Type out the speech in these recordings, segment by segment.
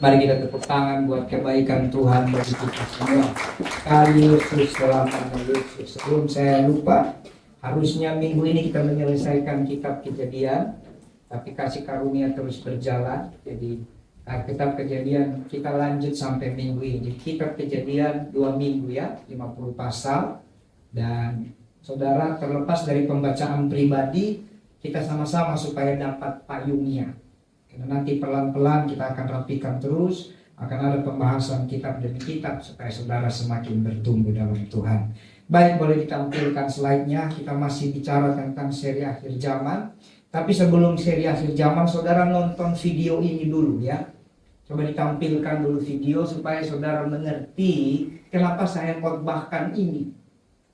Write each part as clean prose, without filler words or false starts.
Mari kita tepuk tangan buat kebaikan Tuhan bagi kita semua. Kali Yesus, selamat Yesus. Sebelum saya lupa, harusnya minggu ini kita menyelesaikan kitab Kejadian, tapi kasih karunia terus berjalan. Jadi kitab Kejadian kita lanjut sampai minggu ini. Kitab Kejadian 2 minggu ya, 50 pasal. Dan saudara, terlepas dari pembacaan pribadi, kita sama-sama supaya dapat payungnya. Karena nanti pelan-pelan kita akan rapikan terus, akan ada pembahasan kitab demi kitab supaya saudara semakin bertumbuh dalam Tuhan. Baik, boleh ditampilkan slide-nya. Kita masih bicara tentang seri akhir zaman. Tapi sebelum seri akhir zaman, saudara nonton video ini dulu ya. Coba ditampilkan dulu video supaya saudara mengerti kenapa saya khotbahkan ini.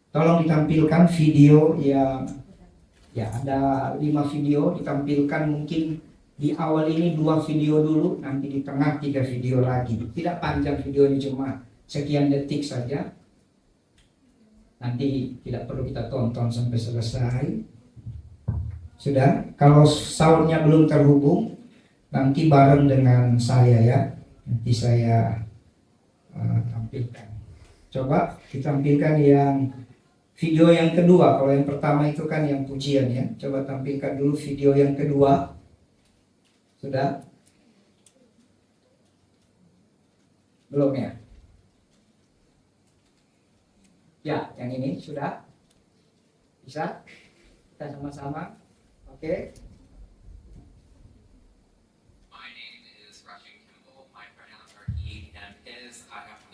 Tolong ditampilkan video yang ya ada 5 video ditampilkan, mungkin di awal ini 2 video dulu, nanti di tengah 3 video lagi. Tidak panjang videonya, cuma sekian detik saja. Nanti tidak perlu kita tonton sampai selesai. Sudah, kalau soundnya belum terhubung, nanti bareng dengan saya ya. Nanti saya tampilkan. Coba ditampilkan yang video yang kedua. Kalau yang pertama itu kan yang pujian ya. Coba tampilkan dulu video yang kedua. Sudah? Belum ya? Ya, yang ini sudah? Bisa? Kita sama-sama? Oke. My name is Rushing Kimball. My pronouns are he and his. I have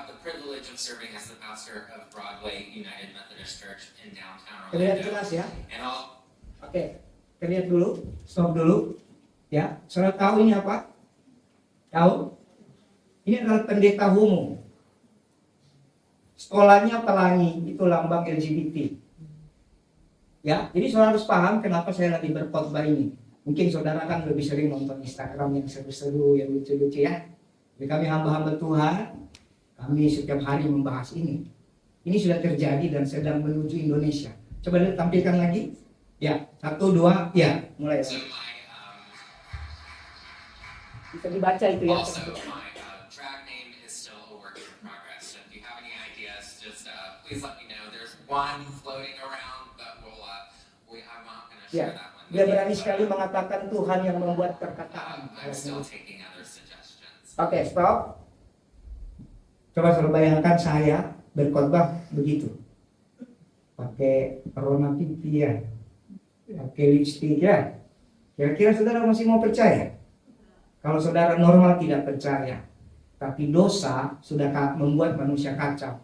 the privilege of serving as the pastor of Broadway United Methodist Church in downtown Terlihat Orlando. jelas ya? And all Oke. Terlihat dulu, stop dulu. Ya, saudara tahu ini apa? Tahu? Ini adalah pendeta homo. Sekolahnya Pelangi, itu lambang LGBT. Ya, jadi saudara harus paham kenapa saya lagi berkhotbah ini. Mungkin saudara kan lebih sering nonton Instagram yang seru-seru, yang lucu-lucu ya. Jadi kami hamba-hamba Tuhan, kami setiap hari membahas ini. Ini sudah terjadi dan sedang menuju Indonesia. Coba lihat, tampilkan lagi. Ya, 1, 2, ya, mulai. so Bisa dibaca itu ya. also my drag name is still a work in progress. So if you have any ideas, just please let me know. There's one floating around, but I'm not going to share Ya, that one. dia berani sekali mengatakan Tuhan yang membuat perkataan. I'm still taking other suggestions. Oke, stop. Coba saudara bayangkan saya berkhotbah begitu. Pakai perona pipi ya. Pakai lipstick ya. Kira-kira saudara masih mau percaya? Kalau saudara normal tidak percaya. Tapi dosa sudah membuat manusia kacau.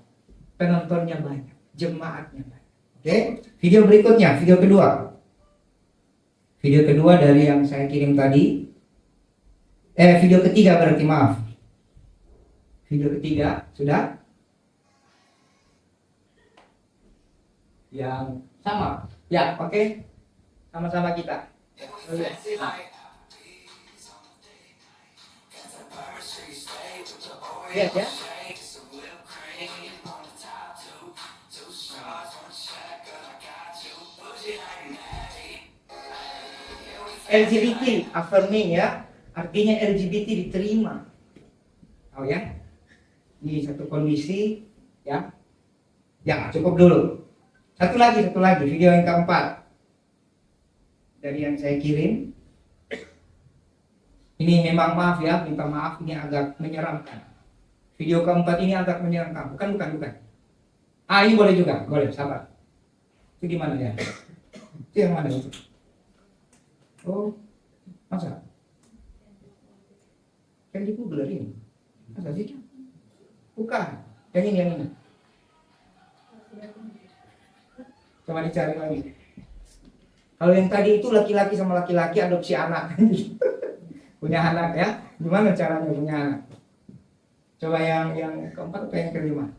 Penontonnya banyak, jemaatnya banyak. Oke, video berikutnya, video kedua. Video kedua dari yang saya kirim tadi. Video ketiga berarti, maaf. Video ketiga, sudah? Yang sama. Ya, oke. Sama-sama kita. Lihat ya. LGBT, affirming ya. Artinya LGBT diterima. Tahu ya? Ini satu kondisi ya. Ya, cukup dulu. Satu lagi, video yang keempat. Dari yang saya kirim. Ini memang maaf ya, minta maaf, ini agak menyeramkan. Video keempat ini agak menyeramkan. Bukan. Ini boleh juga, boleh, sabar. Itu di mana ya? Itu yang mana itu? Oh, masa? Kan di Google ini. Masa sih? Bukan. Yang ini. Coba dicari lagi. Kalau yang tadi itu laki-laki sama laki-laki adopsi anak. Punya anak ya. Gimana caranya punya anak? Coba yang keempat atau yang kelima?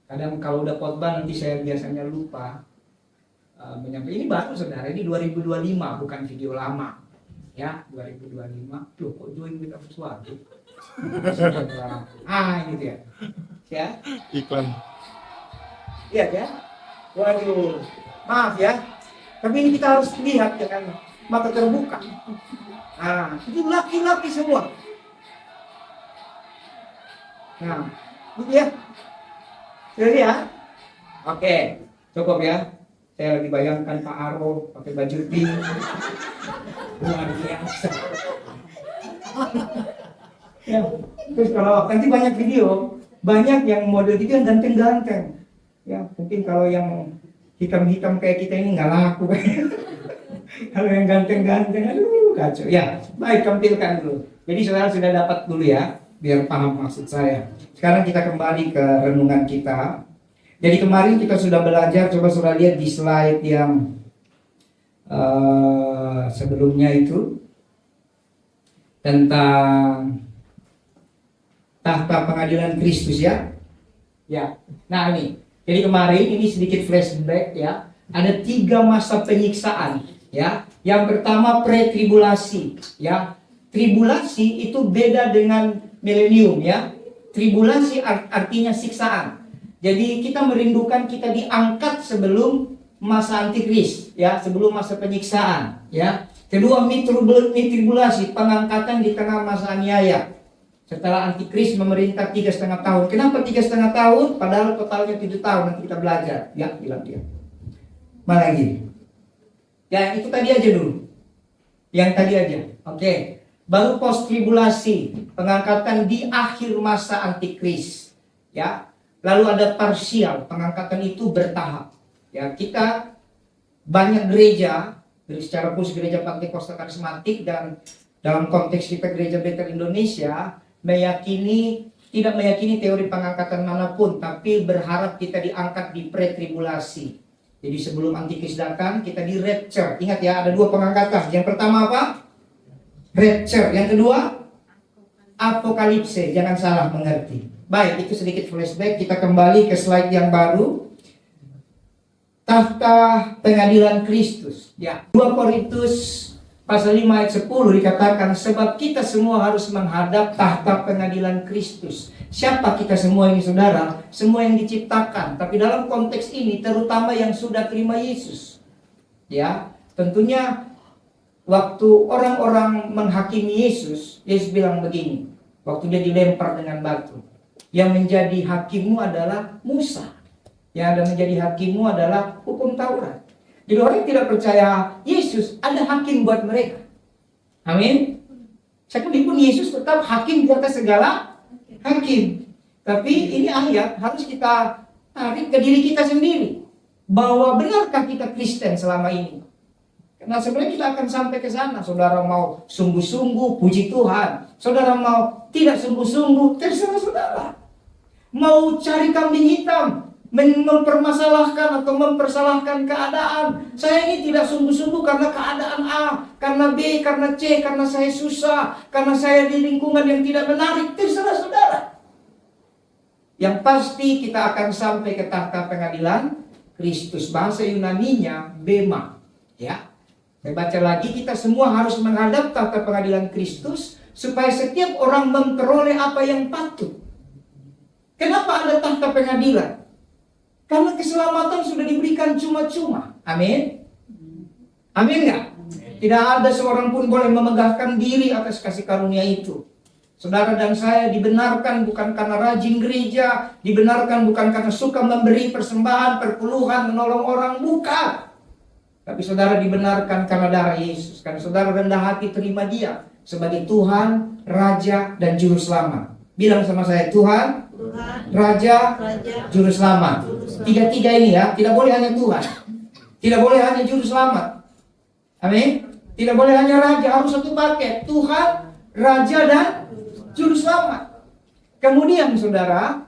Kadang kalau udah khotbah nanti saya biasanya lupa menyampaikan. Ini baru saudara, ini 2025 bukan video lama. Ya, 2025. Loh, kok join kita sesuatu? Ini dia. Ya. Iklan. Lihat ya. Waduh. Maaf ya. Tapi ini kita harus lihat dengan mata terbuka. Itu laki-laki semua. Nah, gitu ya. Sudah ya? Oke, cukup ya. Saya lagi bayangkan Pak Aro pakai baju pink. Luar biasa. Ya, terus kalau nanti banyak video, banyak yang model itu yang ganteng-ganteng. Ya, mungkin kalau yang hitam-hitam kayak kita ini nggak laku. Kalau yang ganteng-ganteng, aduh kacau. Ya, baik, tampilkan dulu. Jadi saudara sudah dapat dulu ya, biar paham maksud saya. Sekarang kita kembali ke renungan kita. Jadi kemarin kita sudah belajar, coba saudara lihat di slide yang sebelumnya itu tentang tahta pengadilan Kristus ya. Ya, nah ini. Jadi kemarin ini sedikit flashback ya. Ada 3 masa penyiksaan ya. Yang pertama pre-tribulasi ya. Tribulasi itu beda dengan milenium ya. Tribulasi artinya siksaan. Jadi kita merindukan kita diangkat sebelum masa antikris ya, sebelum masa penyiksaan ya. Kedua, mitribulasi, pengangkatan di tengah masa aniaya. Setelah antikris memerintah 3,5 tahun. Kenapa 3,5 tahun? Padahal totalnya 7 tahun, nanti kita belajar. Ya, bilang dia. Mana lagi? Ya, itu tadi aja dulu. Yang tadi aja. Oke. Baru post tribulasi, pengangkatan di akhir masa antikris. Ya. Lalu ada parsial, pengangkatan itu bertahap. Ya, kita banyak gereja, secara khusus gereja Pantekosta Karismatik dan dalam konteks kita gereja Bethel Indonesia tidak meyakini teori pengangkatan manapun, tapi berharap kita diangkat di pre-tribulasi. Jadi sebelum antikris datang kita di rapture. Ingat ya, ada 2 pengangkatan. Yang pertama apa? Rapture. Yang kedua apokalipse. Jangan salah mengerti. Baik, itu sedikit flashback. Kita kembali ke slide yang baru. Tahta pengadilan Kristus. Ya, 2 Korintus pasal 5 ayat 10 dikatakan, sebab kita semua harus menghadap tahta pengadilan Kristus. Siapa kita semua ini saudara? Semua yang diciptakan. Tapi dalam konteks ini terutama yang sudah terima Yesus. Ya, tentunya waktu orang-orang menghakimi Yesus, Yesus bilang begini. Waktu dia dilempar dengan batu. Yang menjadi hakimmu adalah Musa. Yang ada menjadi hakimmu adalah hukum Taurat. Jadi orang yang tidak percaya Yesus, ada hakim buat mereka. Amin. Sekalipun Yesus tetap hakim di atas segala hakim. Tapi ini ayat harus kita tarik ke diri kita sendiri. Bahwa benarkah kita Kristen selama ini? Karena sebenarnya kita akan sampai ke sana. Saudara mau sungguh-sungguh, puji Tuhan. Saudara mau tidak sungguh-sungguh, terserah saudara. Mau cari kambing hitam, mempermasalahkan atau mempersalahkan keadaan. Saya ini tidak sungguh-sungguh karena keadaan A, karena B, karena C, karena saya susah, karena saya di lingkungan yang tidak menarik. Terserah saudara. Yang pasti kita akan sampai ke tahta pengadilan Kristus. Bahasa Yunaninya bema. Ya, saya baca lagi, kita semua harus menghadap tahta pengadilan Kristus supaya setiap orang memperoleh apa yang patut. Kenapa ada tahta pengadilan? Karena keselamatan sudah diberikan cuma-cuma. Amin. Amin nggak? Tidak ada seorang pun boleh memegahkan diri atas kasih karunia itu. Saudara dan saya dibenarkan bukan karena rajin gereja, dibenarkan bukan karena suka memberi persembahan, perpuluhan, menolong orang, bukan. Tapi saudara dibenarkan karena darah Yesus. Karena saudara rendah hati terima Dia sebagai Tuhan, Raja, dan Juru Selamat. Bilang sama saya, Tuhan, Raja, Juru Selamat. Tiga-tiga ini ya, tidak boleh hanya Tuhan. Tidak boleh hanya Juru Selamat. Amin. Tidak boleh hanya Raja, harus satu paket. Tuhan, Raja, dan Juru Selamat. Kemudian saudara,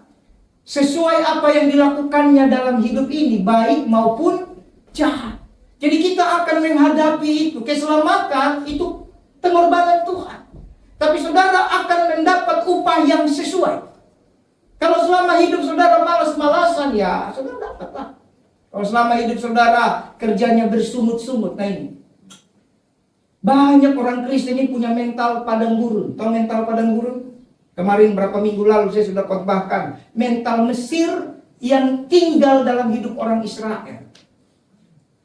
sesuai apa yang dilakukannya dalam hidup ini, baik maupun jahat. Jadi kita akan menghadapi itu. Keselamatan itu pengorbanan Tuhan. Tapi saudara akan mendapat upah yang sesuai. Kalau selama hidup saudara malas-malasan, ya saudara dapatlah. Kalau selama hidup saudara kerjanya bersungut-sungut, nah ini. Banyak orang Kristen ini punya mental padang gurun. Tahu mental padang gurun? Kemarin berapa minggu lalu saya sudah khotbahkan. Mental Mesir yang tinggal dalam hidup orang Israel.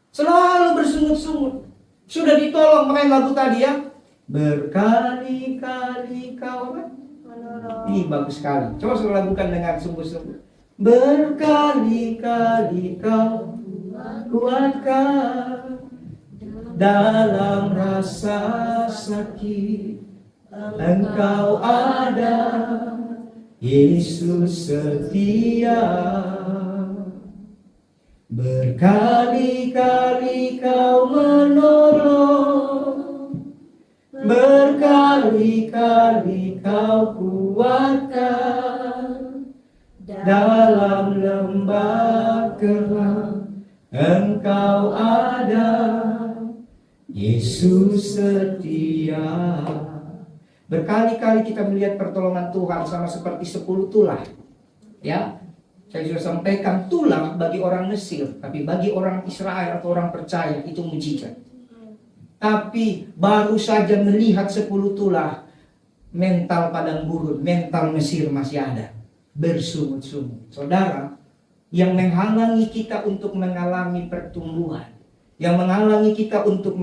Selalu bersungut-sungut. Sudah ditolong, main lagu tadi ya. Berkali-kali kau ini bagus sekali. Coba saudara lakukan dengan sungguh-sungguh. Berkali-kali kau kuatkan dalam rasa sakit. Engkau ada, Yesus setia. Berkali-kali kau menolong, berkali-kali kau kuatkan dalam lembah kelam. Engkau ada, Yesus setia. Berkali-kali kita melihat pertolongan Tuhan, sama seperti 10 tulah. Ya, saya sudah sampaikan, tulah bagi orang Mesir, tapi bagi orang Israel atau orang percaya itu mujizat. Tapi baru saja melihat 10 tulah, mental padang gurun, mental Mesir masih ada, bersungut-sungut. Saudara, yang menghalangi kita untuk mengalami pertumbuhan, yang menghalangi kita untuk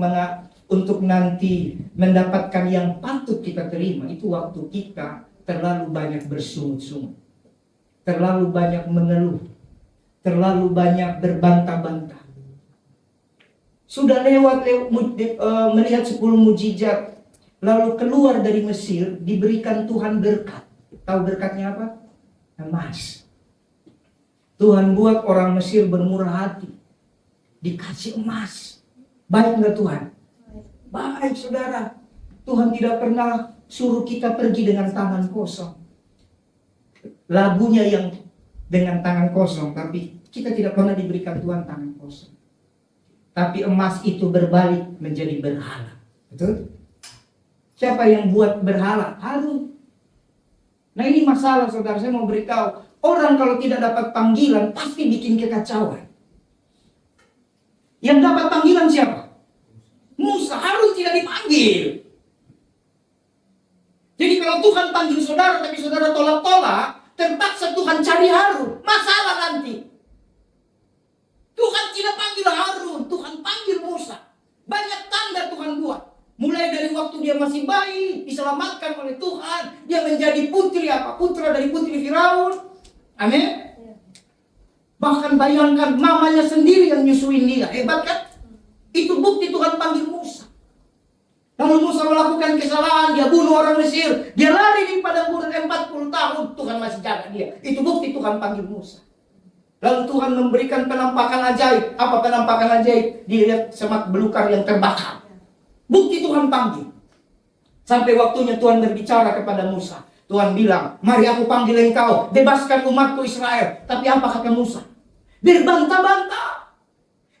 nanti mendapatkan yang patut kita terima, itu waktu kita terlalu banyak bersungut-sungut, terlalu banyak mengeluh, terlalu banyak berbantah-bantah. Sudah melihat 10 mujizat, lalu keluar dari Mesir, diberikan Tuhan berkat. Tahu berkatnya apa? Emas. Tuhan buat orang Mesir bermurah hati, dikasih emas. Baik enggak Tuhan? Baik saudara. Tuhan tidak pernah suruh kita pergi dengan tangan kosong. Lagunya yang dengan tangan kosong, tapi kita tidak pernah diberikan Tuhan tangan kosong. Tapi emas itu berbalik menjadi berhala. Betul? Siapa yang buat berhala? Harun. Nah ini masalah saudara, saya mau beritahu. Orang kalau tidak dapat panggilan pasti bikin kekacauan. Yang dapat panggilan siapa? Musa. Harun tidak dipanggil. Jadi kalau Tuhan panggil saudara tapi saudara tolak-tolak, terpaksa Tuhan cari Harun. Masalah nanti. Tuhan tidak panggil Harun, Tuhan panggil Musa. Banyak tanda Tuhan buat. Mulai dari waktu dia masih bayi, diselamatkan oleh Tuhan. Dia menjadi putri apa? Putra dari putri Firaun. Amin. Bahkan bayangkan mamanya sendiri yang nyusuin dia. Hebat kan? Itu bukti Tuhan panggil Musa. Lalu Musa melakukan kesalahan, dia bunuh orang Mesir. Dia lari di padang gurun 40 tahun, Tuhan masih jaga dia. Itu bukti Tuhan panggil Musa. Lalu Tuhan memberikan penampakan ajaib. Apa penampakan ajaib? Dilihat semak belukar yang terbakar. Bukti Tuhan panggil. Sampai waktunya Tuhan berbicara kepada Musa. Tuhan bilang, mari aku panggil engkau, bebaskan umatku Israel. Tapi apa kata Musa? Berbantah-bantah.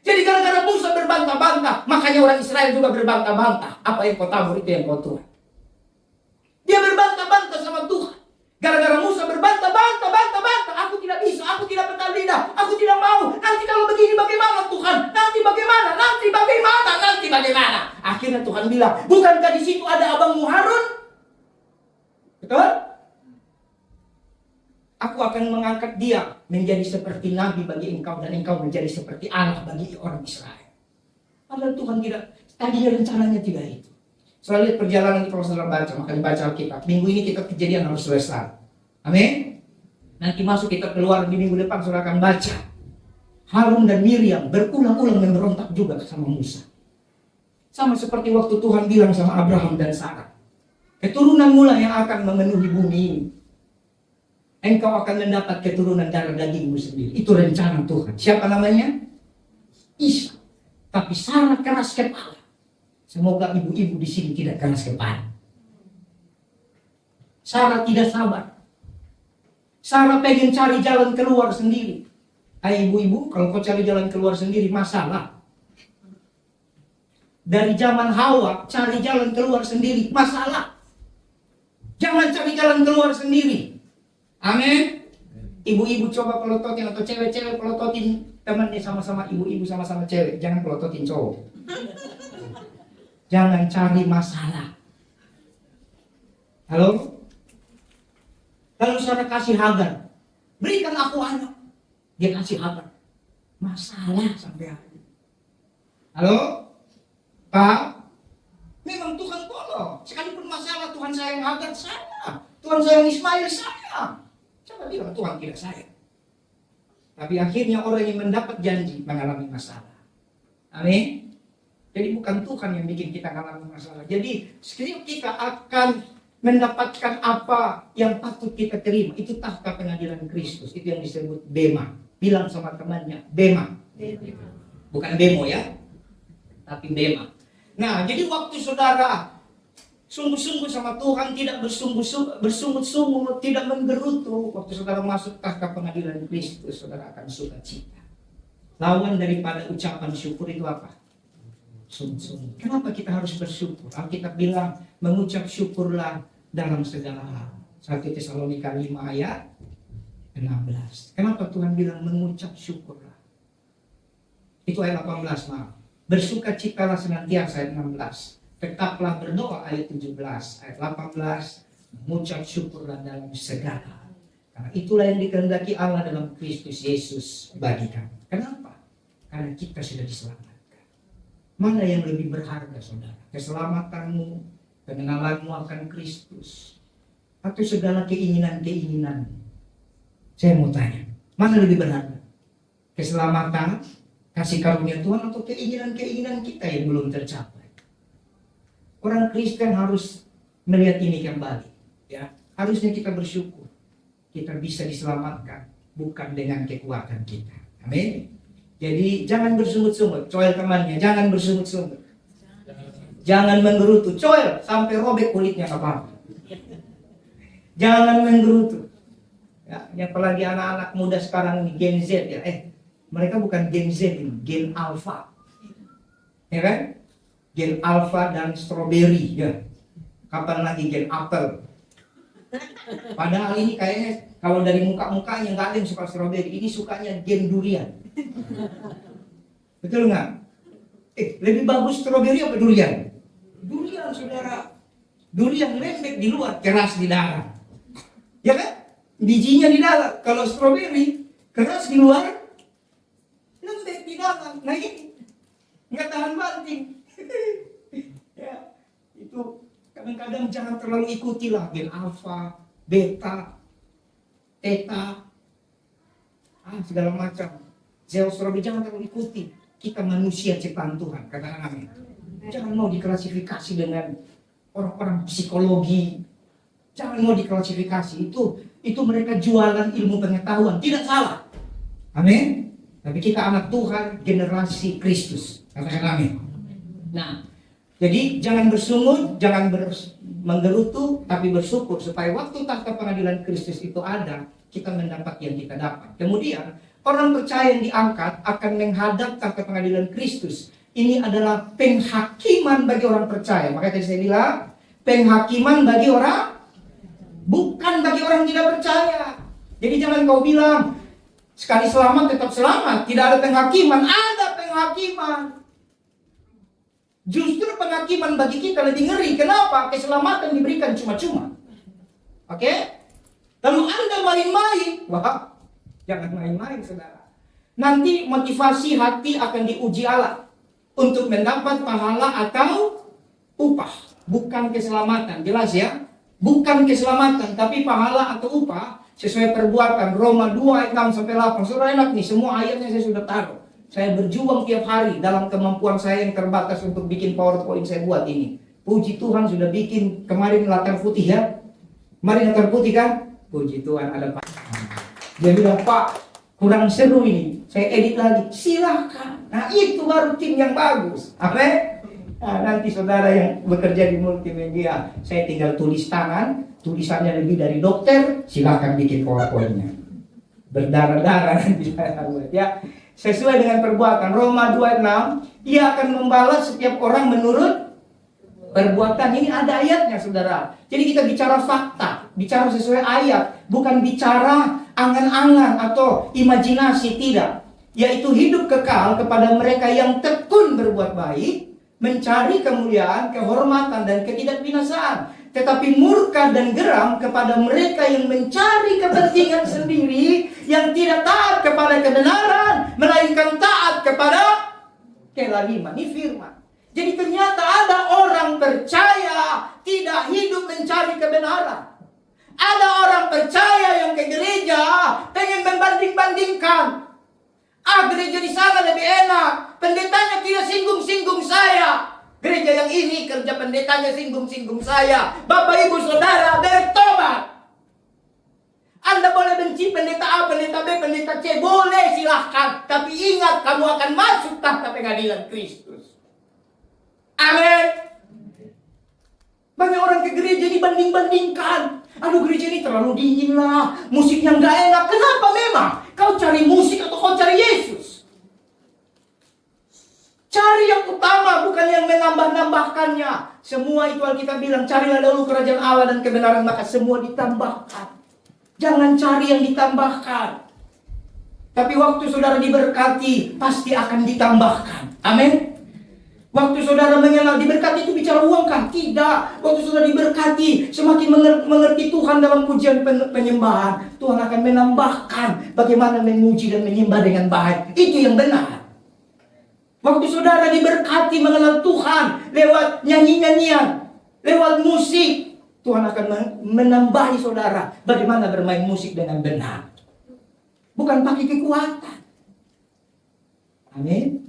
Jadi gara-gara Musa berbantah-bantah, makanya orang Israel juga berbantah-bantah. Apa yang kau tabur itu yang kau tuai. Dia berbantah-bantah sama Tuhan. Gara-gara Musa berbantah-bantah. Aku tidak bisa, aku tidak petal lidah, aku tidak mau. Nanti kalau begini bagaimana Tuhan? Nanti bagaimana? Akhirnya Tuhan bilang, bukankah di situ ada abangmu Harun? Betul? Aku akan mengangkat dia menjadi seperti nabi bagi engkau, dan engkau menjadi seperti Allah bagi orang Israel. Padahal Tuhan tidak, tadinya rencananya tidak itu. Soal lihat perjalanan itu kalau saudara baca, makanya baca Alkitab. Minggu ini kita Kejadian harus selesai. Amin. Nanti masuk kita keluar di minggu depan, saudara akan baca Harun dan Miriam berulang-ulang memberontak juga sama Musa. Sama seperti waktu Tuhan bilang sama Abraham dan Sarah, keturunanmu lah yang akan memenuhi bumi ini. Engkau akan mendapat keturunan darah dagingmu sendiri. Itu rencana Tuhan. Siapa namanya? Ishak. Tapi Sarah keras kepala. Semoga ibu-ibu di sini tidak keras kepala. Sarah tidak sabar. Sarah pengen cari jalan keluar sendiri. Hai ibu-ibu, kalau kau cari jalan keluar sendiri, masalah. Dari zaman Hawa, cari jalan keluar sendiri, masalah. Jangan cari jalan keluar sendiri. Amin. Ibu-ibu coba pelototin, atau cewek-cewek pelototin temannya, sama-sama ibu-ibu, sama-sama cewek. Jangan pelototin cowok. Jangan cari masalah. Halo? Kalau saudara kasih Hagar, berikan aku anak. Dia kasih Hagar. Masalah sampai hari. Halo? Pak? Memang Tuhan tolong. saya yang Hagar saya, Tuhan saya yang Ismail saya. Coba bilang Tuhan tidak sayang. Tapi akhirnya orang yang mendapat janji mengalami masalah. Amin. Jadi bukan Tuhan yang bikin kita mengalami masalah. Jadi setiap kita akan mendapatkan apa yang patut kita terima. Itu tahta pengadilan Kristus. Itu yang disebut bema. Bilang sama temannya, bema. Bukan demo ya, tapi bema. Nah, jadi waktu saudara sungguh-sungguh sama Tuhan, tidak bersungut-sungut, tidak menggerutu, waktu saudara masuk tahta pengadilan Kristus, saudara akan sukacita. Lawan daripada ucapan syukur itu apa? Sungut-sungut. Kenapa kita harus bersyukur? Alkitab bilang, mengucap syukurlah dalam segala hal. 1 Tesalonika 5 ayat 16. Kenapa Tuhan bilang mengucap syukurlah? Itu ayat 18, maaf. Bersukacitalah senantiasa ayat 16. Tetaplah berdoa ayat 17. Ayat 18, mengucap syukurlah dalam segala hal. Karena itulah yang dikehendaki Allah dalam Kristus Yesus bagi kami. Kenapa? Karena kita sudah diselamatkan. Mana yang lebih berharga, saudara? Keselamatanmu, pengenalanmu akan Kristus, atau segala keinginan-keinginanmu? Saya mau tanya, mana lebih berharga? Keselamatan, kasih karunia Tuhan, atau keinginan-keinginan kita yang belum tercapai? Orang Kristen harus melihat ini kembali. Ya, harusnya kita bersyukur. Kita bisa diselamatkan, bukan dengan kekuatan kita. Amin. Jadi jangan bersungut-sungut. Coel temannya, jangan bersungut-sungut. Jangan menggerutu. Coel sampai robek kulitnya nggak apa-apa. Jangan menggerutu. Ya, apalagi anak-anak muda sekarang ini, Gen Z ya. Mereka bukan Gen Z ini, Gen Alpha. Ya kan? Gen Alpha dan strawberry ya. Kapan lagi Gen Apple? Padahal ini kayaknya kalau dari muka-mukanya nggak ada yang suka strawberry. Ini sukanya Gen durian. Betul nggak? Lebih bagus strawberry apa durian? Durian, saudara. Durian lembek di luar, keras di dalam. Ya kan? Bijinya di dalam. Kalau strawberry keras di luar, lembek di dalam. Nah ini nggak tahan banting. Ya, itu kadang-kadang jangan terlalu ikutilah gen alfa, beta, theta, segala macam. Zeus Robi, jangan terlalu ikuti. Kita manusia ciptaan Tuhan, katakan amin. Jangan mau diklasifikasi dengan orang-orang psikologi. Jangan mau diklasifikasi. Itu mereka jualan ilmu pengetahuan. Tidak salah. Amin. Tapi kita anak Tuhan, generasi Kristus. Katakan amin. Nah, jadi jangan bersungut, jangan menggerutu, tapi bersyukur supaya waktu tahta pengadilan Kristus itu ada, kita mendapat yang kita dapat. Kemudian orang percaya yang diangkat akan menghadap tahta pengadilan Kristus. Ini adalah penghakiman bagi orang percaya. Makanya tadi saya bilang, penghakiman bagi orang, bukan bagi orang yang tidak percaya. Jadi jangan kau bilang, sekali selamat tetap selamat. Tidak ada penghakiman, ada penghakiman. Justru penghakiman bagi kita lebih ngeri. Kenapa? Keselamatan diberikan cuma-cuma. Oke? Lalu Anda main-main. Wah, jangan main-main, saudara. Nanti motivasi hati akan diuji Allah untuk mendapat pahala atau upah. Bukan keselamatan. Jelas ya? Bukan keselamatan, tapi pahala atau upah sesuai perbuatan. Roma 2 ayat 6-8. Saudara enak nih, semua ayatnya saya sudah taruh. Saya berjuang tiap hari dalam kemampuan saya yang terbatas untuk bikin PowerPoint saya buat ini. Puji Tuhan sudah bikin kemarin latar putih ya. Kemarin latar putih kan? Puji Tuhan ada Pak. Dia bilang, Pak, kurang seru ini. Saya edit lagi. Silakan. Nah itu baru tim yang bagus. Apa? Nah, nanti saudara yang bekerja di multimedia, saya tinggal tulis tangan. Tulisannya lebih dari dokter. Silakan bikin PowerPoint-nya. Berdarah-darah nanti saya buat ya. Sesuai dengan perbuatan. Roma 2:6, ia akan membalas setiap orang menurut perbuatan. Ini ada ayatnya, saudara. Jadi kita bicara fakta, bicara sesuai ayat, bukan bicara angan-angan atau imajinasi, tidak. Yaitu hidup kekal kepada mereka yang tekun berbuat baik, mencari kemuliaan, kehormatan, dan ketidakbinasaan. Tetapi murka dan geram kepada mereka yang mencari kepentingan sendiri, yang tidak taat kepada kebenaran, melainkan taat kepada kelaliman. Ini firman. Jadi ternyata ada orang percaya tidak hidup mencari kebenaran. Ada orang percaya yang ke gereja pengen membanding-bandingkan. Gereja di sana lebih enak. Pendetanya tidak singgung-singgung saya. Gereja yang ini kerja pendetanya singgung-singgung saya. Bapak ibu saudara bertobat. Anda boleh benci pendeta A, pendeta B, pendeta C. Boleh, silahkan. Tapi ingat, kamu akan masuk tahta pengadilan Kristus. Amin. Banyak orang ke gereja dibanding-bandingkan. Aduh, gereja ini terlalu dingin lah. Musiknya nggak enak. Kenapa memang? Kau cari musik atau kau cari Yesus? Cari yang utama, bukan yang menambah-nambahkannya. Semua itu Alkitab bilang, carilah dahulu kerajaan Allah dan kebenaran, maka semua ditambahkan. Jangan cari yang ditambahkan. Tapi waktu saudara diberkati, pasti akan ditambahkan. Amin. Waktu saudara mengenal diberkati itu bicara uang kan? Tidak. Waktu saudara diberkati, semakin mengerti Tuhan dalam pujian penyembahan, Tuhan akan menambahkan bagaimana memuji dan menyembah dengan baik. Itu yang benar. Waktu saudara diberkati mengenal Tuhan lewat nyanyi-nyanyian, lewat musik, Tuhan akan menambahi saudara bagaimana bermain musik dengan benar. Bukan pakai kekuatan. Amin.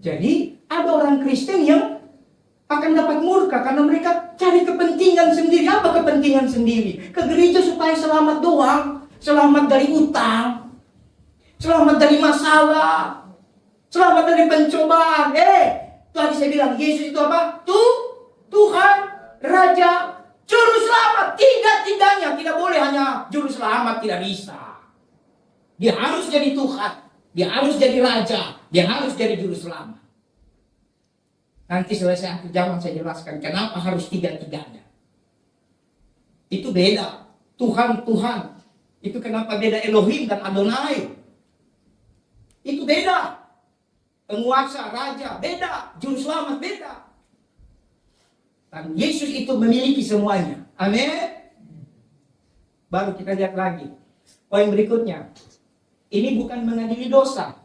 Jadi ada orang Kristen yang akan dapat murka karena mereka cari kepentingan sendiri. Apa kepentingan sendiri? Ke gereja supaya selamat doang. Selamat dari utang. Selamat dari masalah. Selamat dari pencobaan. Tadi saya bilang Yesus itu apa? Tuhan, Raja, Juru Selamat. Tiga-tiganya. Tidak boleh hanya Juru Selamat, tidak bisa. Dia harus jadi Tuhan. Dia harus jadi Raja. Dia harus jadi Juru Selamat. Nanti selesai akhir zaman saya jelaskan kenapa harus tiga-tiganya. Itu beda. Tuhan. Itu kenapa beda Elohim dan Adonai. Itu beda. Penguasa, Raja, beda. Juru Selamat, beda. Dan Yesus itu memiliki semuanya. Amin. Baru kita lihat lagi. Poin berikutnya. Ini bukan mengadili dosa.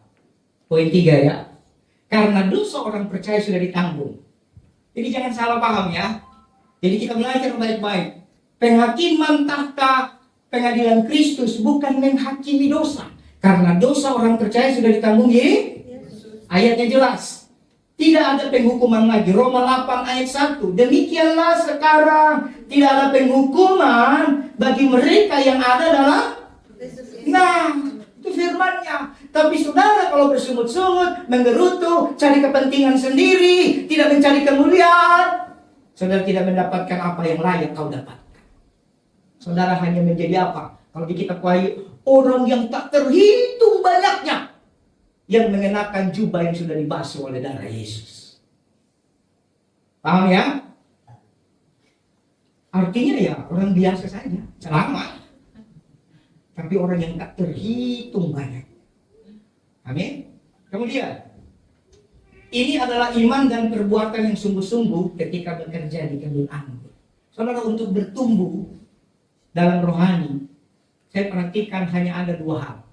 Poin 3 ya. Karena dosa orang percaya sudah ditanggung. Jadi jangan salah paham ya. Jadi kita belajar baik-baik. Penghakiman tahta pengadilan Kristus bukan menghakimi dosa. Karena dosa orang percaya sudah ditanggung ayatnya jelas. Tidak ada penghukuman lagi. Roma 8 ayat 1. Demikianlah sekarang tidak ada penghukuman bagi mereka yang ada dalam. Nah, itu firmannya. Tapi saudara kalau bersungut-sungut, menggerutu, cari kepentingan sendiri, tidak mencari kemuliaan, saudara tidak mendapatkan apa yang layak kau dapatkan. Saudara hanya menjadi apa? Kalau di kitab Wahyu, orang yang tak terhitung banyaknya yang mengenakan jubah yang sudah dibasuh oleh darah Yesus. Paham ya? Artinya ya orang biasa saja, selamat. Tapi orang yang tak terhitung banyak. Amin. Kemudian, ini adalah iman dan perbuatan yang sungguh-sungguh ketika bekerja di kebun anggur. Saudara, untuk bertumbuh dalam rohani, saya perhatikan hanya ada 2 hal.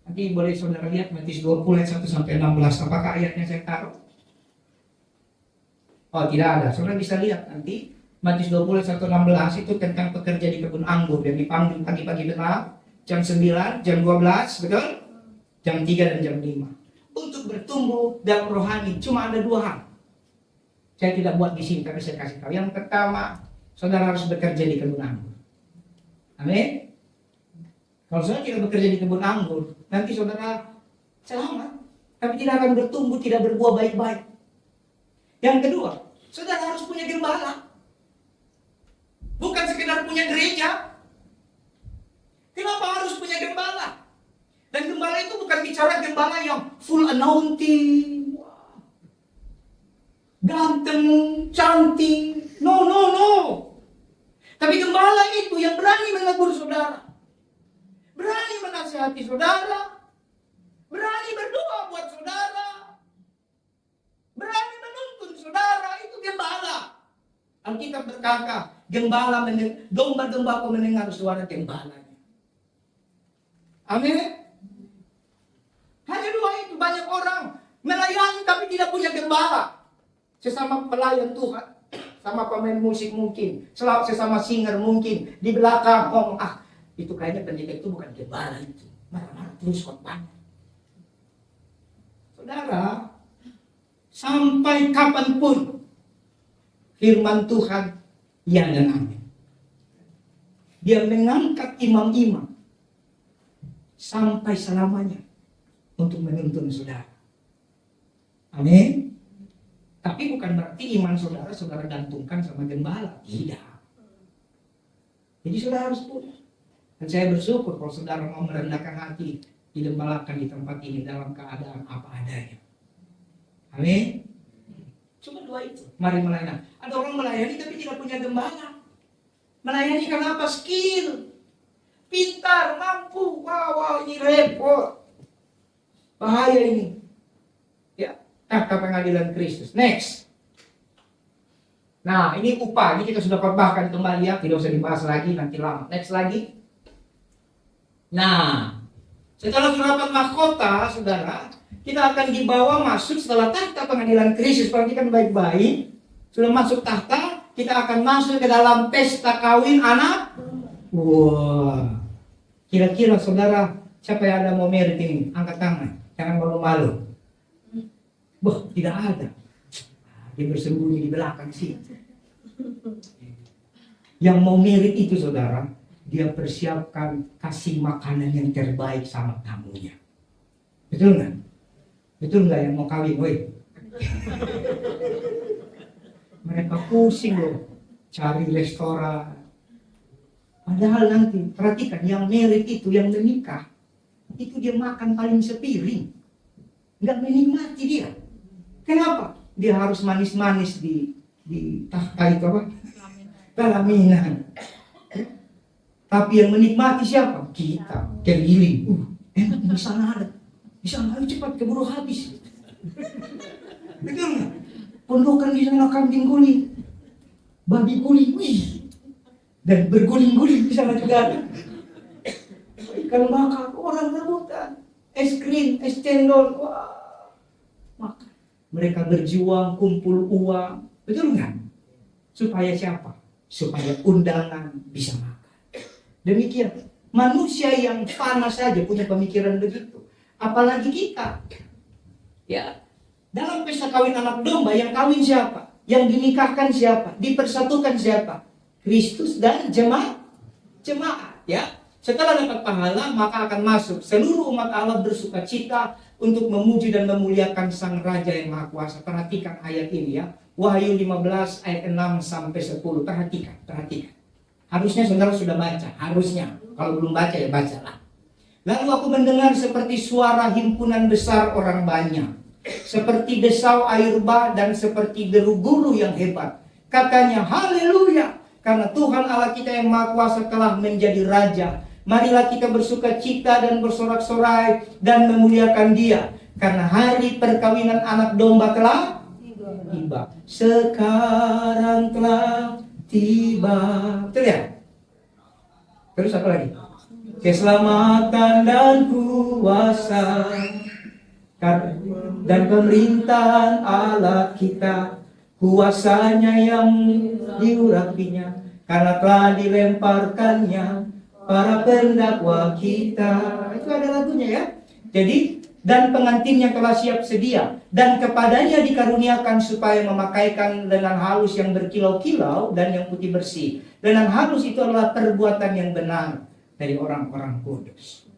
Nanti boleh saudara lihat Matius 20 ayat 1 sampai 16. Apakah ayatnya saya taruh? Oh, tidak ada. Saudara bisa lihat nanti Matius 20 ayat 1 16 itu tentang pekerja di kebun anggur yang dipanggil pagi-pagi benar, jam 9, jam 12, betul? Jam 3 dan jam 5. Untuk bertumbuh dalam rohani cuma ada 2 hal. Saya tidak buat di sini, tapi saya kasih tahu. Yang pertama, saudara harus bekerja di kebun anggur. Amin. Kalau saudara tidak bekerja di kebun anggur, nanti saudara selamat, tapi tidak akan bertumbuh, tidak berbuah baik-baik. Yang kedua, saudara harus punya gembala. Bukan sekedar punya gereja. Kenapa harus punya gembala? Dan gembala itu bukan bicara gembala yang full anointing, ganteng, cantik. No. Tapi gembala itu yang berani menegur saudara, berani menasihati saudara, berani berdoa buat saudara, berani menuntun saudara. Itu gembala. Alkitab berkata, domba-dombaku mendengar suara gembalanya. Amin. Hanya 2 itu. Banyak orang melayani tapi tidak punya gembala. sesama pelayan Tuhan, sama pemain musik mungkin, sesama singer mungkin, di belakang ngomong, itu kayaknya pendeta itu bukan gembala itu, marah-marah terus khotbahnya. Saudara, sampai kapanpun firman Tuhan ya dan amin. Dia mengangkat imam-imam sampai selamanya untuk menuntun saudara. Amin. Tapi bukan berarti iman saudara gantungkan sama gembala. Tidak. Jadi saudara harus punya. Dan saya bersyukur kalau saudara mau merendahkan hati, didembalakan di tempat ini dalam keadaan apa adanya. Amin. Cuma dua itu. Mari melayani. Ada orang melayani tapi tidak punya gembala. Melayani karena apa? Skill. Pintar, mampu. Wow, ini repot. Bahaya ini. Ya, tahta pengadilan Kristus. Next. Nah, ini upah. Ini kita sudah khotbahkan kembali ya. Tidak usah dibahas lagi, nanti lama. Next lagi. Nah, setelah sudah dapat mahkota, saudara, kita akan dibawa masuk setelah tahta pengadilan Kristus. Perhatikan baik-baik. Sudah masuk tahta, kita akan masuk ke dalam pesta kawin anak. Wah. Kira-kira saudara, siapa yang ada mau merit ini? Angkat tangan. Jangan malu-malu. Wah, tidak ada. Dia bersembunyi di belakang sih. Yang mau merit itu saudara, dia persiapkan kasih makanan yang terbaik sama tamunya. Betul nggak? Betul nggak yang mau kawin, woi? Mereka pusing loh, cari restoran. Padahal nanti, perhatikan, yang merit itu, yang menikah, itu dia makan paling sepiring. Nggak menikmati dia. Kenapa? Dia harus manis-manis di tahta itu apa? Pelaminan. Tapi yang menikmati siapa? Kita. Keliling. Enak di sana ada. Di sana cepat keburu habis. Betul nggak? Pondokan di sana kambing guling, babi guling, wih, dan berguling-guling di sana juga ada. Ikan bakar, orang rebutan, es krim, es cendol, wah, makan. Mereka berjuang, kumpul uang, betul nggak? Supaya siapa? Supaya undangan bisa makan. Demikian, manusia yang panas saja punya pemikiran begitu, apalagi kita, ya. Dalam pesta kawin anak domba, yang kawin siapa? Yang dinikahkan siapa? Dipersatukan siapa? Kristus dan jemaat. Ya. Setelah dapat pahala, maka akan masuk. Seluruh umat Allah bersukacita untuk memuji dan memuliakan Sang Raja yang Maha Kuasa. Perhatikan ayat ini ya. Wahyu 15 ayat 6 sampai 10. Perhatikan. Harusnya saudara sudah baca. Harusnya. Kalau belum baca ya bacalah. Lalu aku mendengar seperti suara himpunan besar orang banyak, seperti desau air bah dan seperti deru guru yang hebat. Katanya, haleluya, karena Tuhan Allah kita yang Maha Kuasa telah menjadi Raja. Marilah kita bersuka cita dan bersorak-sorai dan memuliakan Dia, karena hari perkawinan anak domba telah tiba. Sekarang telah tiba. Betul ya? Terus apa lagi? Keselamatan dan kuasa dan pemerintahan Allah kita, kuasanya yang diurapinya, karena telah dilemparkannya para pendakwa kita. Itu ada lagunya ya. Jadi, dan pengantinnya telah siap sedia, dan kepadanya dikaruniakan supaya memakaikan lenan halus yang berkilau-kilau dan yang putih bersih. Lenan halus itu adalah perbuatan yang benar dari orang-orang kudus.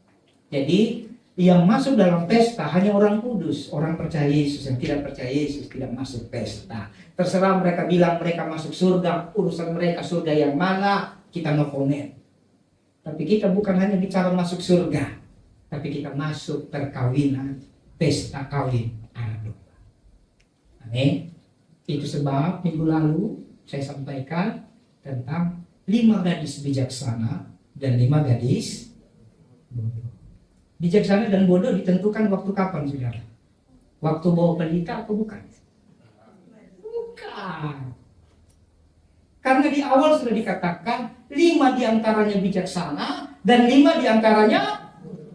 Jadi yang masuk dalam pesta hanya orang kudus, orang percaya Yesus. Yang tidak percaya Yesus tidak masuk pesta. Terserah mereka bilang mereka masuk surga, urusan mereka surga yang mana, kita no comment. Tapi kita bukan hanya bicara masuk surga, tapi kita masuk perkawinan, pesta kawin anak domba. Amin. Itu sebab minggu lalu saya sampaikan tentang 5 gadis bijaksana dan 5 gadis bodoh. Bijaksana dan bodoh ditentukan waktu kapan, saudara? Waktu bawa pelita atau bukan? Bukan. Karena di awal sudah dikatakan 5 diantaranya bijaksana dan 5 diantaranya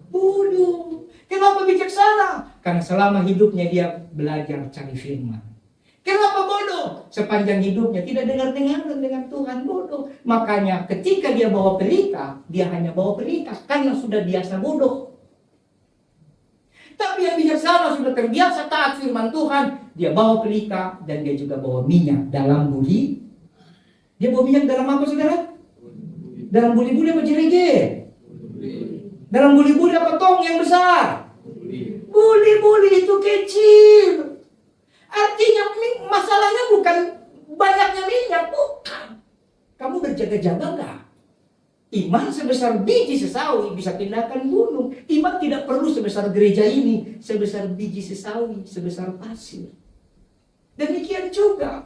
bodoh. Kenapa bijaksana? Karena selama hidupnya dia belajar cari firman. Kenapa bodoh? sepanjang hidupnya, tidak dengar-dengaran dengan Tuhan, bodoh. Makanya ketika dia bawa pelita, dia hanya bawa pelita karena sudah biasa bodoh. Tapi yang bijaksana sudah terbiasa taat firman Tuhan, dia bawa pelita dan dia juga bawa minyak dalam buli. Dia bawa minyak dalam apa, saudara? Dalam buli-buli apa jerigen? Dalam buli-buli apa tong yang besar? Buli-buli itu kecil. Artinya masalahnya bukan banyaknya minyak, bukan. Kamu berjaga-jaga gak? Iman sebesar biji sesawi bisa pindahkan gunung. Iman tidak perlu sebesar gereja ini, sebesar biji sesawi, sebesar pasir. Demikian juga,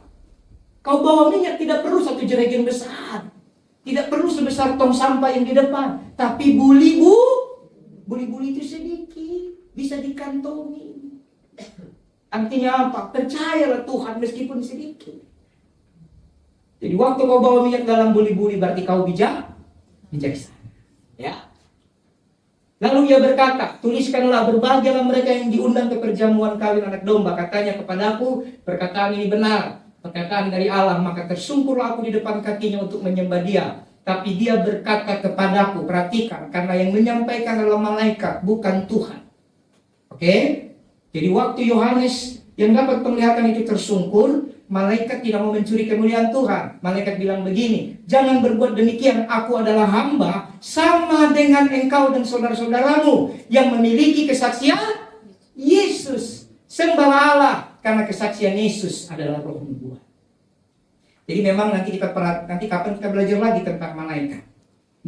kau bawa minyak tidak perlu satu jerigen besar. Tidak perlu sebesar tong sampah yang di depan. Tapi buli-buli itu sedikit, bisa dikantongi. Artinya apa? Percayalah Tuhan meskipun sedikit. Jadi waktu kau bawa minyak dalam buli-buli berarti kau bijaksana. Ya. Lalu ia berkata, tuliskanlah, berbahagialah mereka yang diundang ke perjamuan kawin anak domba. Katanya kepadaku, perkataan ini benar, perkataan dari Allah. Maka tersungkurlah aku di depan kakinya untuk menyembah dia. Tapi dia berkata kepadaku, perhatikan, karena yang menyampaikan adalah malaikat, bukan Tuhan. Oke? Jadi waktu Yohanes yang dapat penglihatan itu tersungkur, malaikat tidak mau mencuri kemuliaan Tuhan. Malaikat bilang begini, jangan berbuat demikian, aku adalah hamba sama dengan engkau dan saudara-saudaramu yang memiliki kesaksian Yesus. Sembahlah Allah karena kesaksian Yesus adalah roh nubuat. Jadi memang nanti kapan kita belajar lagi tentang malaikat.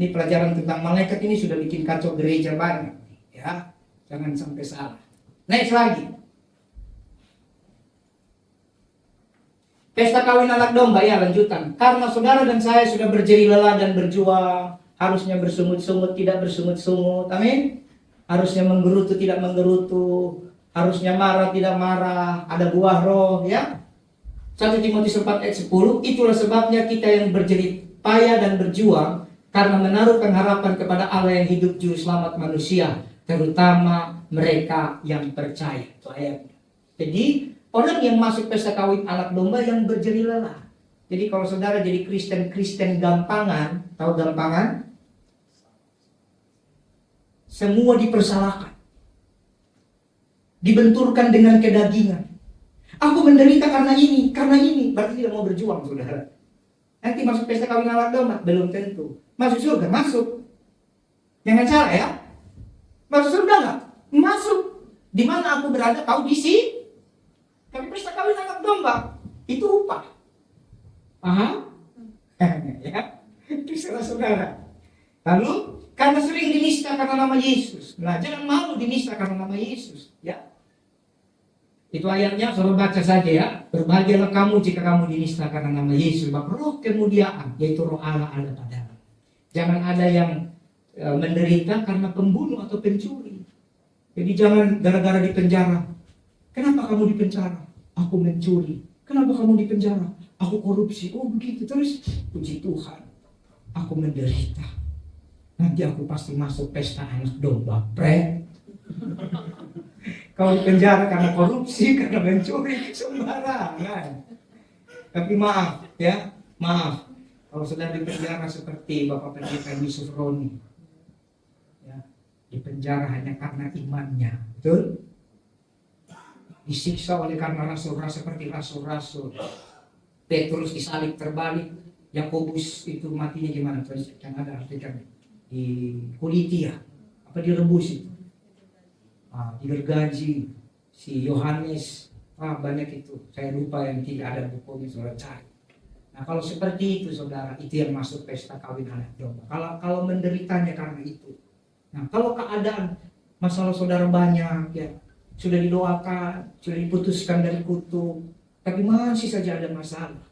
Ini pelajaran tentang malaikat ini sudah bikin kacau gereja banyak, ya. Jangan sampai salah. Next lagi. Pesta kawin anak domba, ya, lanjutan. Karena saudara dan saya sudah berjeri lelah dan berjuang, harusnya bersungut-sungut tidak bersungut-sungut. Amin. Harusnya menggerutu tidak menggerutu, harusnya marah tidak marah, ada buah roh, ya. 1 Timotius 4 ayat 10, itulah sebabnya kita yang berjeri payah dan berjuang karena menaruhkan harapan kepada Allah yang hidup juru selamat manusia, terutama mereka yang percaya. Itu ayatnya. Jadi orang yang masuk pesta kawin anak domba yang berjeri lelah. Jadi kalau saudara jadi Kristen gampangan, tahu gampangan? Semua dipersalahkan, dibenturkan dengan kedagingan. Aku menderita karena ini, berarti tidak mau berjuang, saudara. Nanti masuk pesta kawin anak domba, belum tentu. Masuk surga, masuk. Jangan salah ya. Masuk surga nggak? Masuk. Di mana aku berada, kau di sini. Tapi pesta kawin anak domba itu upah. Paham? Ya, itu saudara. Lalu karena sering dinista karena nama Yesus. Nah, jangan malu dinista karena nama Yesus, ya. Itu ayatnya, saudara baca saja ya. Berbahagialah kamu jika kamu dinista karena nama Yesus. Sebab roh kemuliaan, yaitu roh Allah ada padamu. Jangan ada yang menderita karena pembunuh atau pencuri. Jadi jangan gara-gara di penjara. Kenapa kamu di penjara? Aku mencuri. Kenapa kamu di penjara? Aku korupsi. Oh begitu. Terus puji Tuhan, aku menderita. Nanti aku pasti masuk pesta anak domba. Kau di penjara karena korupsi, karena mencuri, sembarangan. Tapi maaf ya, maaf. Kalau sedang di penjara seperti Bapak Pendeta Yusuf Roni, ya, di penjara hanya karena imannya, betul? Disiksa oleh karena rasul-rasul seperti rasul-rasul. Petrus disalib terbalik, Yakobus itu matinya gimana? Terus yang ada artikan di Kulitia, apa direbus itu? Digergaji, si Yohanes, banyak itu. Saya lupa yang tidak ada bukunya, saudara cari. Nah kalau seperti itu saudara, itu yang masuk pesta kawin anak domba. Kalau menderitanya karena itu. Nah kalau keadaan masalah saudara banyak, ya sudah didoakan, sudah diputuskan dari kutuk, tapi masih saja ada masalah.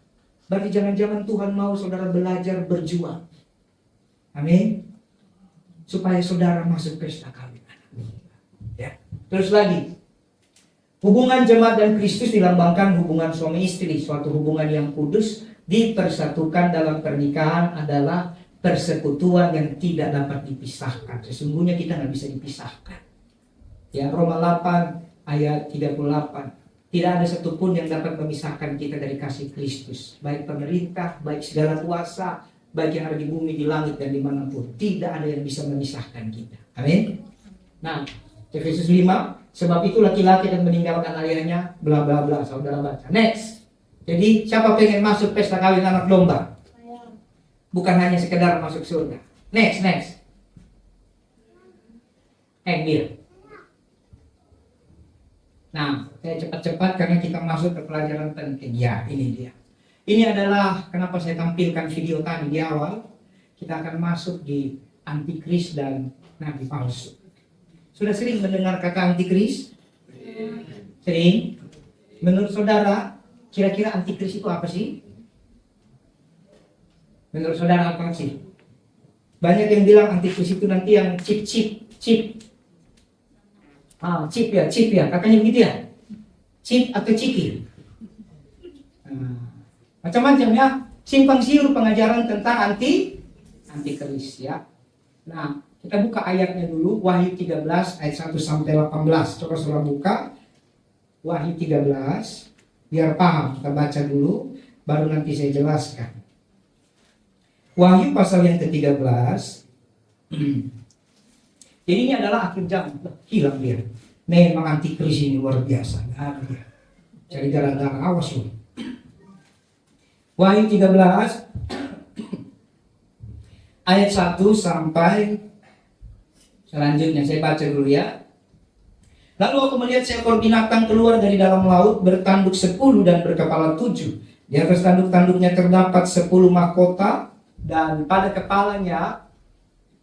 Berarti jangan-jangan Tuhan mau saudara belajar berjuang. Amin. Supaya saudara masuk pesta kawin anak domba. Ya. Terus lagi, hubungan jemaat dan Kristus dilambangkan hubungan suami istri, suatu hubungan yang kudus, dipersatukan dalam pernikahan adalah persekutuan yang tidak dapat dipisahkan. Sesungguhnya kita nggak bisa dipisahkan. Ya, Roma 8 ayat 38. Tidak ada satupun yang dapat memisahkan kita dari kasih Kristus. Baik pemerintah, baik segala kuasa, baik yang ada di bumi, di langit, dan dimanapun. Tidak ada yang bisa memisahkan kita. Amin. Nah, Efesus 5, sebab itu laki-laki dan meninggalkan ayahnya, bla bla bla. Saudara baca. Next. Jadi siapa pengen masuk pesta kawin anak domba? Bukan hanya sekedar masuk surga. Next. Dia. Nah, saya cepat-cepat karena kita masuk ke pelajaran penting. Ya, ini dia. Ini adalah kenapa saya tampilkan video tadi di awal. Kita akan masuk di antikris dan nabi palsu. Sudah sering mendengar kata antikris? Sering? Menurut saudara, kira-kira antikris itu apa sih? Menurut saudara apa sih? Banyak yang bilang antikris itu nanti yang chip. Chip ya, katanya begitu ya. Chip atau ciki. Macam-macam ya. Simpang siur pengajaran tentang antikris ya. Nah, kita buka ayatnya dulu, Wahyu 13 ayat 1 sampai 18. Coba saudara buka Wahyu 13 biar paham. Kita baca dulu baru nanti saya jelaskan. Wahyu pasal yang ke-13. Jadi ini adalah akhir zaman. Hilang dia. Memang antikris ini luar biasa. Cari gara-gara, awas lu. Wahyu 13 ayat 1 sampai selanjutnya. Saya baca dulu ya. Lalu aku melihat seekor binatang keluar dari dalam laut, bertanduk 10 dan berkepala 7. Di atas tanduk-tanduknya terdapat 10 mahkota, dan pada kepalanya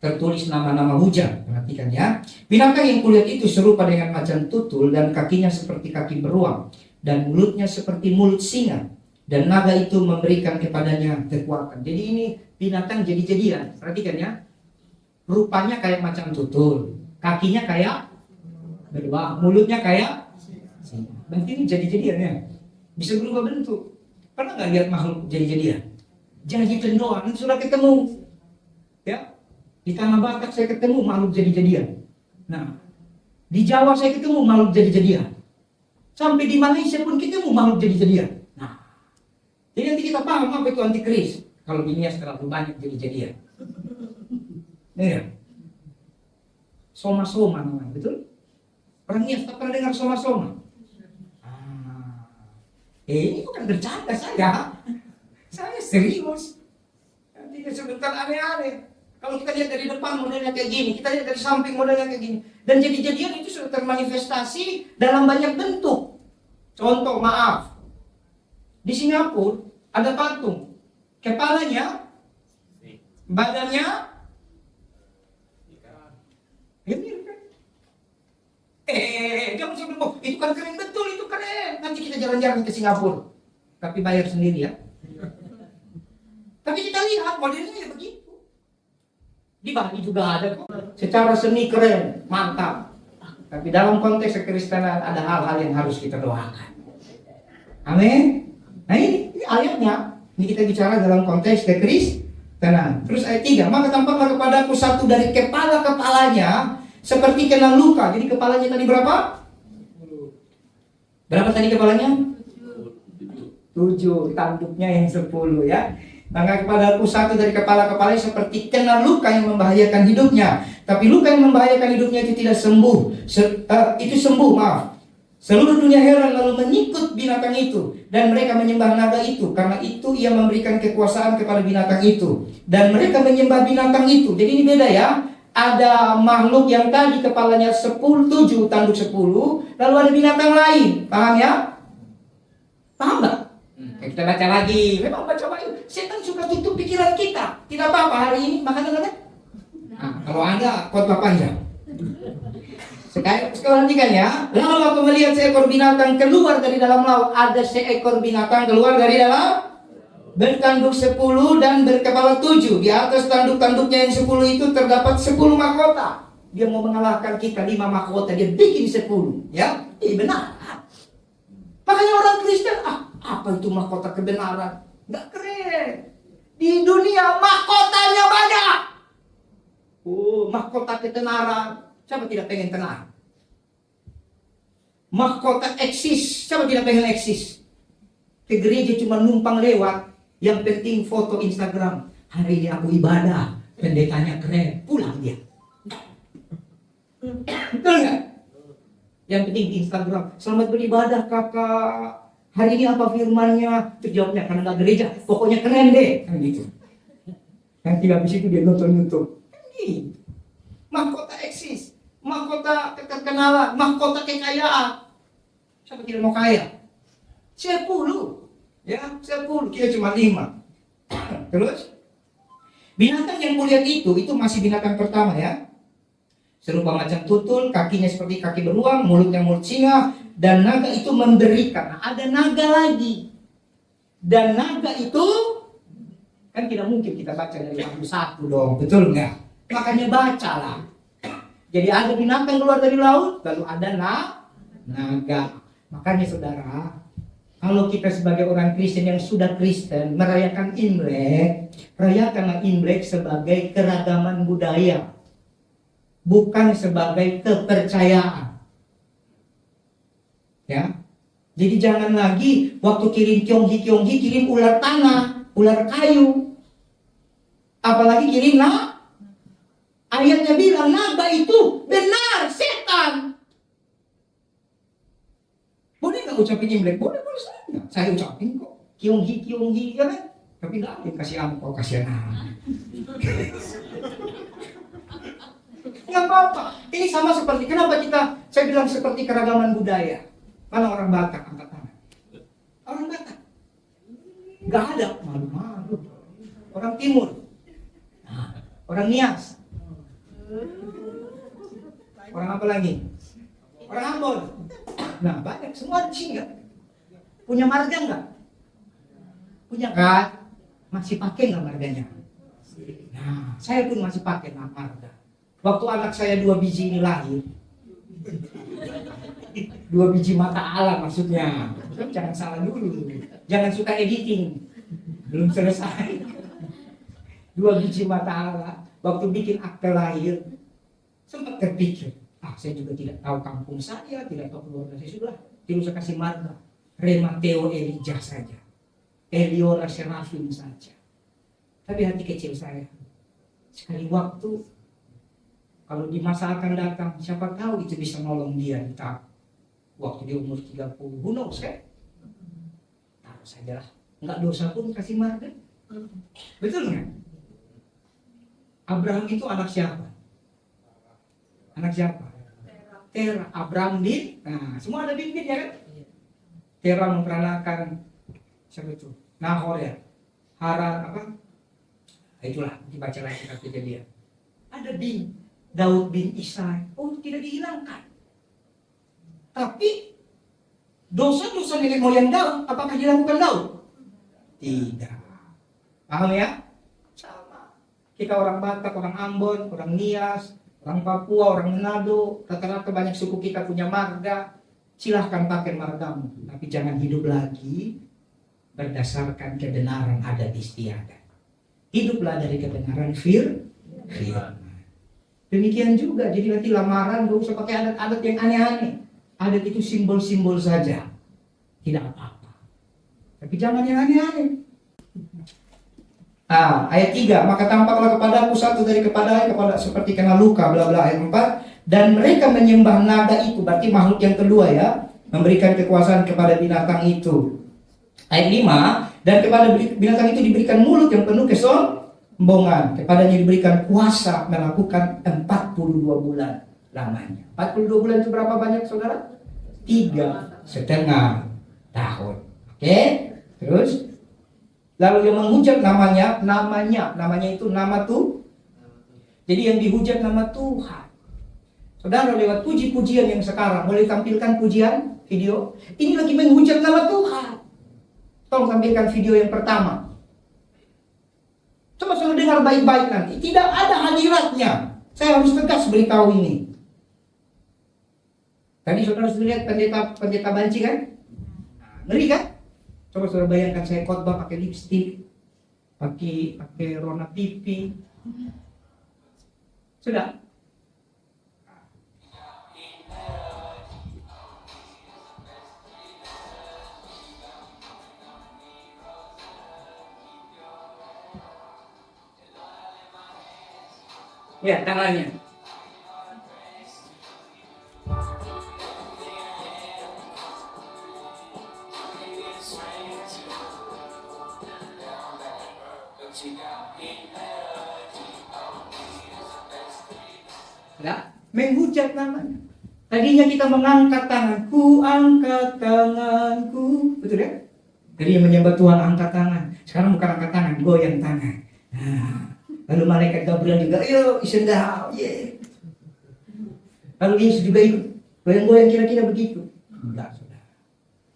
tertulis nama-nama hujan. Perhatikan ya. Binatang yang kulihat itu serupa dengan macan tutul, dan kakinya seperti kaki beruang, dan mulutnya seperti mulut singa. Dan naga itu memberikan kepadanya kekuatan. Jadi ini binatang jadi-jadian. Perhatikan ya. Rupanya kayak macan tutul, kakinya kayak beruang, mulutnya kayak singa. Berarti ini jadi-jadian ya. Bisa berubah bentuk. Pernah nggak lihat makhluk jadi-jadian? Jadi doang, sudah ketemu. Ya. Di Tanah Batak saya ketemu makhluk jadi-jadian. Nah, di Jawa saya ketemu makhluk jadi-jadian. Sampai di Malaysia pun ketemu makhluk jadi-jadian. Nah, jadi nanti kita paham apa itu antikris. Kalau Binias terlalu banyak jadi-jadian. Ya. Soma-soma namanya, betul? Orang Nias tak pernah dengar soma-soma. Ini bukan bercanda saya. Saya serius. Nanti sebentar aneh-aneh. Kalau kita lihat dari depan modelnya kayak gini, kita lihat dari samping modelnya kayak gini. Dan jadi-jadian itu sudah termanifestasi dalam banyak bentuk. Contoh, maaf. Di Singapura ada patung. Kepalanya, badannya, ya mirip kan? Jangan sebelum, itu kan keren betul, itu keren. Nanti kita jalan-jalan ke Singapura. Tapi bayar sendiri ya. Tapi kita lihat modelnya ya begitu. Di Bali juga ada kok. Secara seni keren, mantap. Tapi dalam konteks kekristenan ada hal-hal yang harus kita doakan. Amin. Nah ini ayatnya. Ini kita bicara dalam konteks kekristenan. Terus ayat 3. Maka tampaklah kepadaku satu dari kepala-kepalanya seperti kena luka. Jadi kepalanya tadi berapa? Berapa tadi kepalanya? 7. Tanduknya yang 10 ya. Maka kepadaku satu dari kepala-kepalanya seperti kena luka yang membahayakan hidupnya. Tapi luka yang membahayakan hidupnya itu tidak sembuh. Itu sembuh, maaf. Seluruh dunia heran lalu mengikut binatang itu. Dan mereka menyembah naga itu. Karena itu ia memberikan kekuasaan kepada binatang itu. Dan mereka menyembah binatang itu. Jadi ini beda ya. Ada makhluk yang tadi kepalanya 7, tanduk 10. Lalu ada binatang lain. Paham ya? Paham gak? Kita baca lagi. Memang baca lagi. Setan suka tutup pikiran kita. Tidak apa-apa hari ini makan apa? Nah, kalau ada khotbah panjang. Sekarang perhatikan ya. Lalu aku melihat seekor binatang keluar dari dalam laut. Ada seekor binatang keluar dari dalam, bertanduk 10 dan berkepala 7. Di atas tanduk-tanduknya yang 10 itu terdapat 10 mahkota. Dia mau mengalahkan kita 5 mahkota. Dia bikin 10. Ya, benar. Makanya orang Kristen, apa itu mahkota kebenaran? Nggak keren. Di dunia mahkotanya banyak. Mahkota ketenaran. Siapa tidak pengen tenar? Mahkota eksis. Siapa tidak pengen eksis? Ke gereja cuma numpang lewat. Yang penting foto Instagram. Hari ini aku ibadah. Pendetanya keren. Pulang dia. Betul nggak? Yang penting di Instagram. Selamat beribadah kakak. Hari ini apa firmannya? Terjawabnya karena nggak gereja. Pokoknya keren deh. Kan gitu. Nanti habis itu dia nonton YouTube. Kan gitu. Mahkota eksis. Mahkota keterkenalan. Mahkota kekayaan. Siapa tidak mau kaya? 10. Ya, 10. Kita cuma 5. Terus? Binatang yang kulihat itu masih binatang pertama ya. Serupa macam tutul, kakinya seperti kaki beruang, mulutnya mulut singa, dan naga itu menderikan. Nah, ada naga lagi. Dan naga itu kan tidak mungkin kita baca dari Wahyu 1 dong, betul nggak? Makanya bacalah. Jadi ada binatang keluar dari laut, lalu ada naga. Makanya saudara, kalau kita sebagai orang Kristen yang sudah Kristen merayakan Imlek, rayakanlah Imlek sebagai keragaman budaya, bukan sebagai kepercayaan. Ya, jadi jangan lagi waktu kirim Kyonghi kirim ular tanah, ular kayu, apalagi kirim ayatnya bilang naga itu benar setan. Boleh nggak ucapin Imlek? Boleh saja. Saya ucapin kok. Kyonghi ya kan? Tapi nggak ada yang kasih angpau, kasihan. Nggak apa-apa. Ini sama seperti, kenapa saya bilang seperti keragaman budaya. Mana orang Batak angkat tangan? Orang Batak nggak ada, malu-malu. Orang Timur, orang Nias, orang apa lagi? Orang Ambon. Nah banyak, semua di sini kan. Punya marga nggak? Punya kan? Masih pakai nggak marganya? Nah, saya pun masih pakai marga. Waktu anak saya 2 biji ini lahir, 2 biji mata Allah maksudnya. Jangan salah dulu, jangan suka editing, belum selesai. 2 biji mata Allah. Waktu bikin akte lahir, sempat terpikir, saya juga tidak tahu kampung saya, tidak tahu keluarga saya, sudah tidak usah kasih marga. Remateo Elijah saja, Eliora Serafim saja. Tapi hati kecil saya, sekali waktu, kalau di masa akan datang, siapa tahu itu bisa nolong dia di tahap waktu dia umur 30, who knows kan? Taruh sajalah, nggak dosa pun kasih marga. Betul nggak? Abraham itu anak siapa? Anak siapa? Tera. Abraham bin, nah semua ada bin ya kan? Tera memperanakan siapa itu? Nahor ya? Haran apa? Nah, itulah dibaca lagi kitab Kejadian. Ada bin Daud bin Isai. Oh, tidak dihilangkan. Tapi dosa-dosa nenek moyang Daud apakah dilakukan Daud? Tidak. Paham ya? Sama. Kita orang Batak, orang Ambon, orang Nias, orang Papua, orang Manado, rata-rata banyak suku kita punya marga. Silahkan pakai margamu, tapi jangan hidup lagi berdasarkan kebenaran adat istiadat. Hiduplah dari kebenaran firman. Demikian juga, jadi nanti lamaran gak usah pakai adat-adat yang aneh-aneh. Adat itu simbol-simbol saja, tidak apa-apa. Tapi jangan yang aneh-aneh. Ayat 3, maka tampaklah kepadaku satu dari kepada seperti kena luka, bla bla. Ayat 4, dan mereka menyembah naga itu, berarti makhluk yang kedua ya, memberikan kekuasaan kepada binatang itu. Ayat 5, dan kepada binatang itu diberikan mulut yang penuh kesombongan, kepadanya diberikan kuasa melakukan 42 bulan lamanya. 42 bulan itu berapa banyak saudara? 3,5 tahun. Oke? Terus lalu yang menghujat namanya itu nama tuh. Jadi yang dihujat nama Tuhan. Saudara, lewat puji-pujian yang sekarang, boleh tampilkan pujian video? Ini lagi menghujat nama Tuhan. Tolong tampilkan video yang pertama. Coba saudara dengar baik-baik nanti. Tidak ada hadiratnya. Saya harus tegas beritahu ini. Tadi saudara sudah lihat pendeta banci kan? Ngeri kan? Coba saudara bayangkan saya khotbah pakai lipstik, pakai rona pipi. Sudah? Ya, tangannya. Ya, menghujat namanya. Tadinya kita mengangkat tangan, ku angkat tanganku, betul ya? Jadi menyembah Tuhan angkat tangan. Sekarang bukan angkat tangan, goyang tangan. Nah, lalu malaikat Gabriel juga, ayo isendau, yeah. Lalu Yesus juga ikut goyang-goyang kira-kira begitu. Enggak, sudah.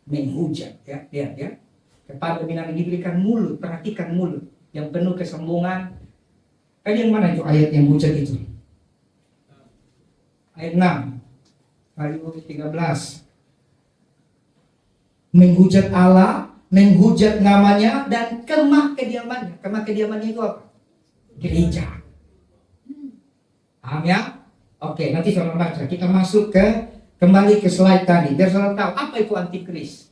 Menghujat, ya, lihat ya. Kepada binatang diberikan mulut, perhatikan mulut yang penuh kesombongan. Tadi yang mana itu ayat yang hujat itu? Ayat 6 ayat 13. Menghujat Allah, menghujat namanya, dan kemah kediamannya. Kemah kediamannya itu apa? Gereja. Paham ya? Oke, nanti saudara baca. Kita masuk kembali ke slide tadi. Biar saudara tahu apa itu antikris.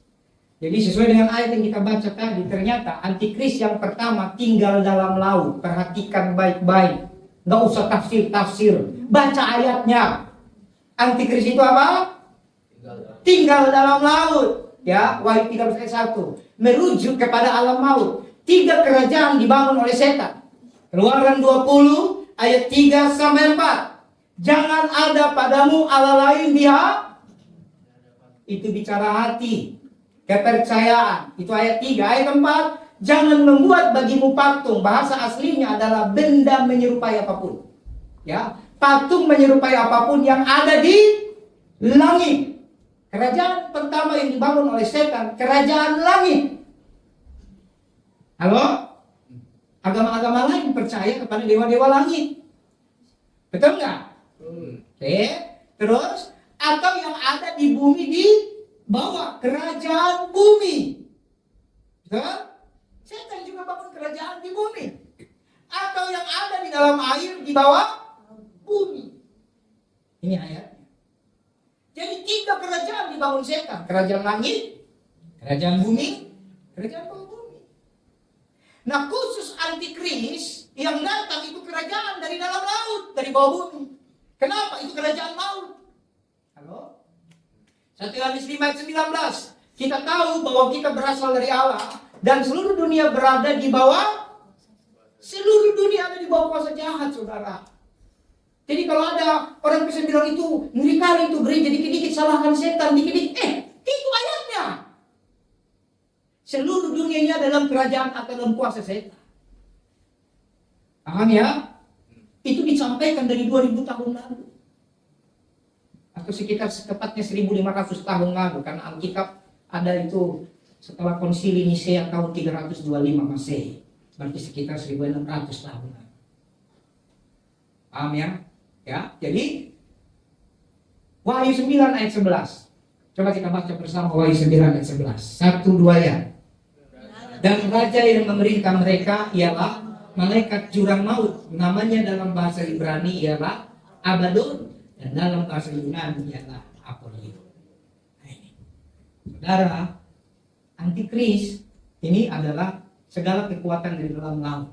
Jadi sesuai dengan ayat yang kita baca tadi, ternyata antikris yang pertama tinggal dalam laut. Perhatikan baik-baik. Nggak usah tafsir-tafsir. Baca ayatnya. Antikris itu apa? Tinggal dalam laut. Ya, Wahyu 13 ayat 1. Merujuk kepada alam maut. 3 kerajaan dibangun oleh setan. Keluaran 20 ayat 3 sampai 4. Jangan ada padamu Allah lain itu bicara hati. Kepercayaan. Itu ayat 3. Ayat 4. Jangan membuat bagimu patung. Bahasa aslinya adalah benda menyerupai apapun. Ya. Patung menyerupai apapun yang ada di langit. Kerajaan pertama yang dibangun oleh setan, kerajaan langit. Halo? Agama-agama lain percaya kepada dewa-dewa langit. Betul nggak? Oke. Terus, atau yang ada di bumi di bawah, kerajaan bumi. Betul? Setan juga bangun kerajaan di bumi. Atau yang ada di dalam air di bawah bumi. Ini ayatnya. Jadi 3 kerajaan dibangun setan. Kerajaan langit, kerajaan bumi, kerajaan bawah bumi. Nah, khusus antikris yang datang itu kerajaan dari dalam laut, dari bawah bumi. Kenapa? Itu kerajaan laut. Halo? 1 Yohanes 5 ayat 19. Kita tahu bahwa kita berasal dari Allah dan seluruh dunia berada di bawah, seluruh dunia ada di bawah kuasa jahat, saudara. Jadi kalau ada orang bisa bilang itu ngeri kali itu gereja, dikit-dikit salahkan setan, dikit-dikit, itu ayatnya. Seluruh dunia ini dalam kerajaan atau dalam kuasa setan. Paham ya? Itu disampaikan dari 2000 tahun lalu. Atau sekitar tepatnya 1500 tahun lalu. Karena Alkitab ada itu setelah konsili Nisea tahun 325 Masehi. Berarti sekitar 1600 tahun lalu. Paham ya? Ya, jadi Wahyu 9 ayat 11. Coba kita baca bersama Wahyu 9 ayat 11. 1, 2 ya. Dan raja yang memerintah mereka ialah malaikat jurang maut. Namanya dalam bahasa Ibrani ialah Abaddon, dan dalam bahasa Yunani ialah Apollyon. Nah, ini. Saudara, antikris ini adalah segala kekuatan dari dalam laut.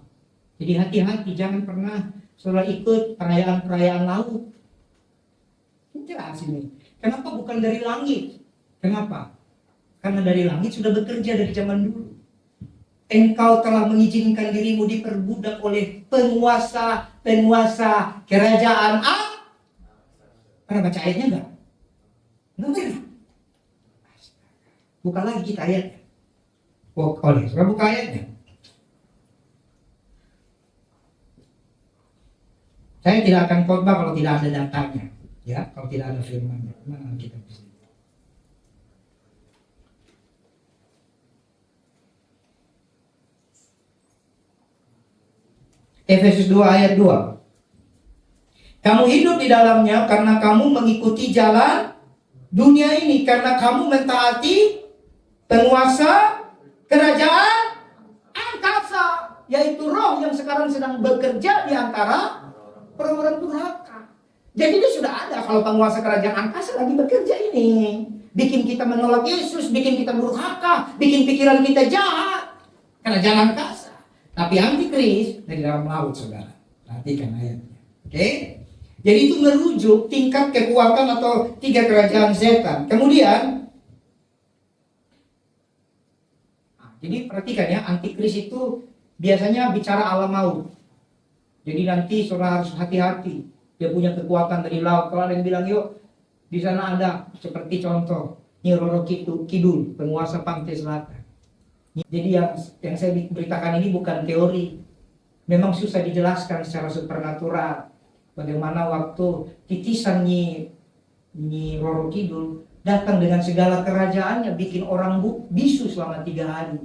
Jadi hati-hati, jangan pernah saudara ikut perayaan-perayaan laut. Jelas ini. Kenapa bukan dari langit? Kenapa? Karena dari langit sudah bekerja dari zaman dulu. Engkau telah mengizinkan dirimu diperbudak oleh penguasa kerajaan Pernah baca ayatnya enggak? Enggak pernah. Buka lagi kita ayatnya. Saudara buka ayatnya. Saya tidak akan khotbah kalau tidak ada datanya, ya, kalau tidak ada firman-Nya. Mana kita bisa? Efesus 2 ayat 2. Kamu hidup di dalamnya karena kamu mengikuti jalan dunia ini, karena kamu mentaati penguasa kerajaan angkasa, yaitu roh yang sekarang sedang bekerja di antara orang-orang durhaka. Jadi itu sudah ada kalau penguasa kerajaan angkasa lagi bekerja ini. Bikin kita menolak Yesus, bikin kita durhaka, bikin pikiran kita jahat. Kerajaan angkasa. Tapi antikris dari dalam laut, saudara. Perhatikan ayatnya. Oke? Jadi itu merujuk tingkat kekuatan atau 3 kerajaan setan. Kemudian, jadi perhatikan ya, antikris itu biasanya bicara alam maut. Jadi nanti saudara harus hati-hati. Dia punya kekuatan dari laut. Kalau ada yang bilang, yuk, di sana ada seperti contoh Nyi Roro Kidul, penguasa pantai selatan. Jadi yang saya beritakan ini bukan teori. Memang susah dijelaskan secara supernatural. Bagaimana waktu titisan Nyi Roro Kidul datang dengan segala kerajaannya, bikin orang bisu selama 3 hari.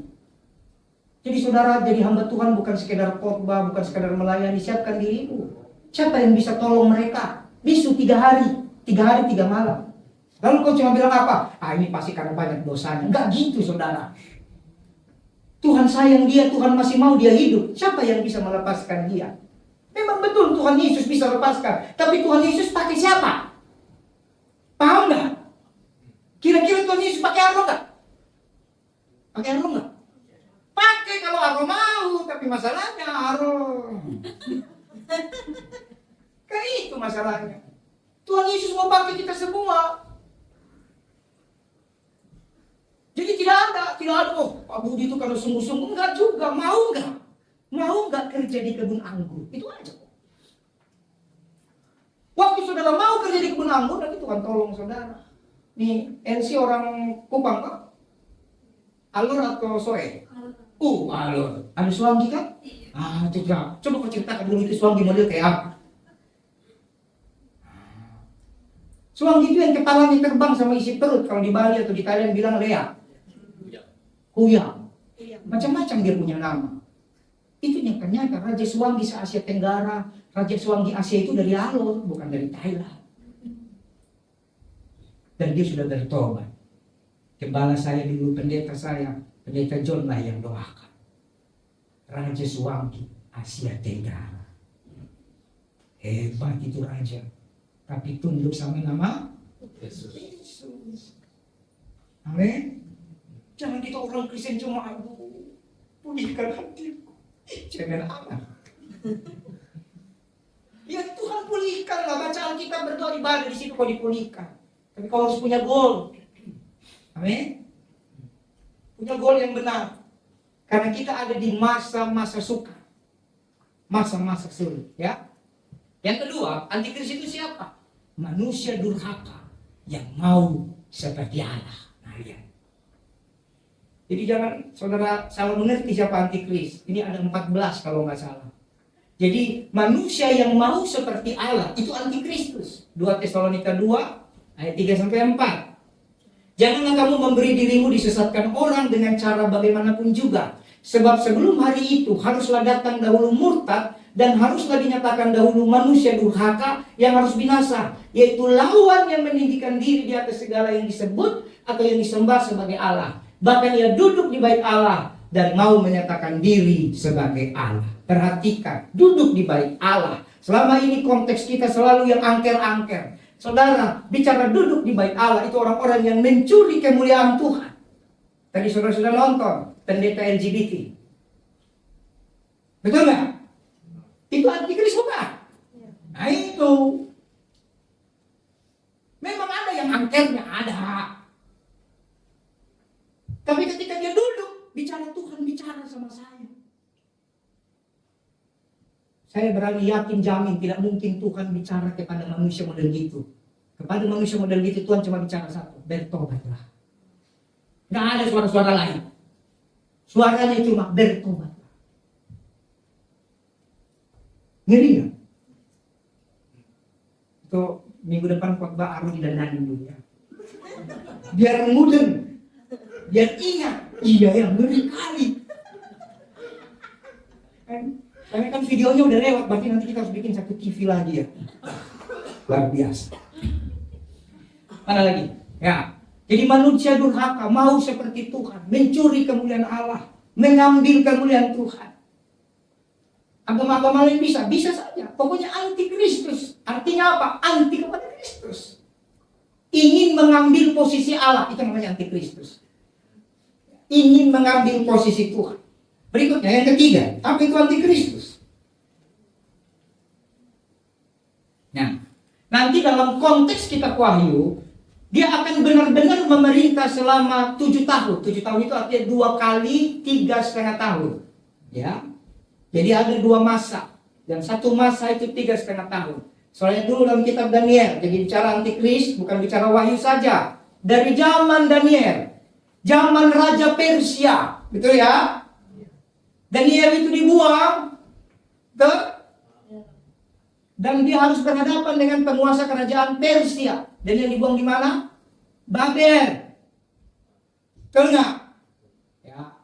Jadi saudara jadi hamba Tuhan bukan sekedar khotbah, bukan sekedar melayani, siapkan dirimu. Siapa yang bisa tolong mereka? Bisu 3 hari, 3 hari 3 malam. Lalu kau cuma bilang apa? Ini pasti karena banyak dosanya. Enggak gitu saudara. Tuhan sayang dia, Tuhan masih mau dia hidup. Siapa yang bisa melepaskan dia? Memang betul Tuhan Yesus bisa lepaskan. Tapi Tuhan Yesus pakai siapa? Paham nggak? Kira-kira Tuhan Yesus pakai Aaron nggak? Pakai Aaron nggak? Pakai kalau Aaron mau, tapi masalahnya Aaron. Kan itu masalahnya. Tuhan Yesus mau pakai kita semua. Jadi tidak ada, Pak Budi itu kalau sungguh-sungguh enggak juga, mau nggak kerja di kebun anggur, itu aja. Waktu saudara mau kerja di kebun anggur, nanti Tuhan tolong saudara. Nih, NC orang Kupang kok? Alur atau Soe? Alur. Ada Suanggi kan? Tidak. Coba kau ceritakan dulu itu Suanggi model kayak apa? Suanggi itu yang kepalanya terbang sama isi perut. Kalau di Bali atau di Thailand bilang Lea. Kuyang. Macam-macam dia punya nama. Itu yang ternyata Raja Suanggi se-Asia Tenggara, Raja Suanggi Asia itu dari Alor, bukan dari Thailand. Dan dia sudah bertobat. Gembala saya dulu, pendeta John lah yang doakan. Raja Suanggi Asia Tenggara. Hebat itu raja. Tapi tunduk sama nama Yesus. Amin. Jangan kita orang Kristen cuma pulihkan hatiku. Jangan amat. Ya Tuhan pulihkan lah, baca Alkitab, berdoa, ibadah di situ kau dipulihkan. Tapi kau harus punya goal. Amin. Punya goal yang benar. Karena kita ada di masa-masa suka. Masa-masa sulit, ya. Yang kedua, antikris itu siapa? Manusia durhaka yang mau seperti Allah. Nah, lihat. Jadi jangan saudara salah mengerti siapa antikris. Ini ada 14 kalau nggak salah. Jadi manusia yang mau seperti Allah itu antikristus. 2 Tesalonika 2 ayat 3-4. Janganlah kamu memberi dirimu disesatkan orang dengan cara bagaimanapun juga. Sebab sebelum hari itu haruslah datang dahulu murtad dan haruslah dinyatakan dahulu manusia durhaka yang harus binasa, yaitu lawan yang meninggikan diri di atas segala yang disebut atau yang disembah sebagai Allah. Bahkan ia duduk di bait Allah dan mau menyatakan diri sebagai Allah. Perhatikan, duduk di bait Allah. Selama ini konteks kita selalu yang angker-angker. Saudara, bicara duduk di bait Allah itu orang-orang yang mencuri kemuliaan Tuhan. Tadi saudara sudah nonton pendeta LGBT. Betul nggak? Itu antikris bukan? Nah itu. Memang ada yang angkernya, ada. Tapi ketika dia duduk, bicara Tuhan bicara sama saya. Saya berani yakin jamin tidak mungkin Tuhan bicara kepada manusia model gitu. Kepada manusia model gitu Tuhan cuma bicara satu, bertobatlah. Nggak ada suara-suara lain. Suaranya cuma bertobatlah. Ngeri nggak? Itu minggu depan khotbah Arun dan Nani dulu ya. Biar mudeng. Biar ingat, iya yang ngeri kali. Karena kan videonya udah lewat, berarti nanti kita harus bikin satu TV lagi ya. Luar biasa. Mana lagi? Ya. Jadi manusia durhaka, mau seperti Tuhan, mencuri kemuliaan Allah, mengambil kemuliaan Tuhan. Agama-agama lain bisa saja. Pokoknya anti Kristus. Artinya apa? Anti kepada Kristus. Ingin mengambil posisi Allah, itu namanya anti Kristus. Ingin mengambil posisi Tuhan. Berikutnya yang ketiga, apa itu antikristus? Nanti dalam konteks kitab Wahyu, dia akan benar-benar memerintah selama 7 tahun. 7 tahun itu artinya 2 kali 3,5 tahun. Ya. Jadi ada 2 masa. Dan 1 masa itu 3,5 tahun. Soalnya dulu dalam kitab Daniel, jadi bicara antikris, bukan bicara Wahyu saja. Dari zaman Daniel, zaman Raja Persia, betul ya? Daniel itu dibuang, dan dia harus berhadapan dengan penguasa kerajaan Persia. Daniel dibuang di mana? Babel. Betul nggak? Ya.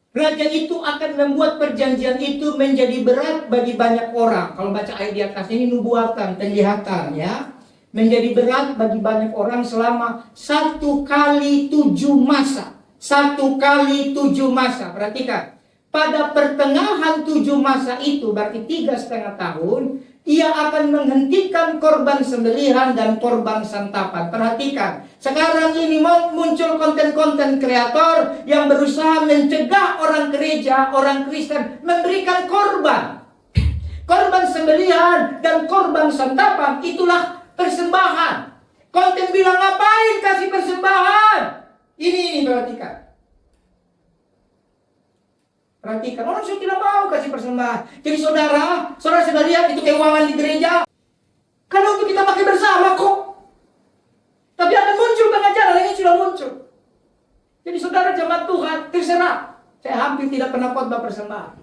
Raja itu akan membuat perjanjian itu menjadi berat bagi banyak orang. Kalau baca ayat di atas ini nubuatan, penglihatan ya. Menjadi berat bagi banyak orang selama 1 kali 7 masa. 1 kali 7 masa. Perhatikan. Pada pertengahan 7 masa itu, berarti 3,5 tahun, ia akan menghentikan korban sembelihan dan korban santapan. Perhatikan. Sekarang ini muncul konten-konten kreator yang berusaha mencegah orang gereja, orang Kristen memberikan korban. Korban sembelihan dan korban santapan itulah persembahan. Konten bilang ngapain kasih persembahan? Ini perhatikan. Perhatikan, orang sudah tidak mau kasih persembahan. Jadi saudara lihat itu keuangan di gereja. Kalau untuk kita pakai bersama kok. Tapi akan muncul pengajaran ini sudah muncul. Jadi saudara jemaat Tuhan, terserah. Saya hampir tidak pernah khotbah persembahan.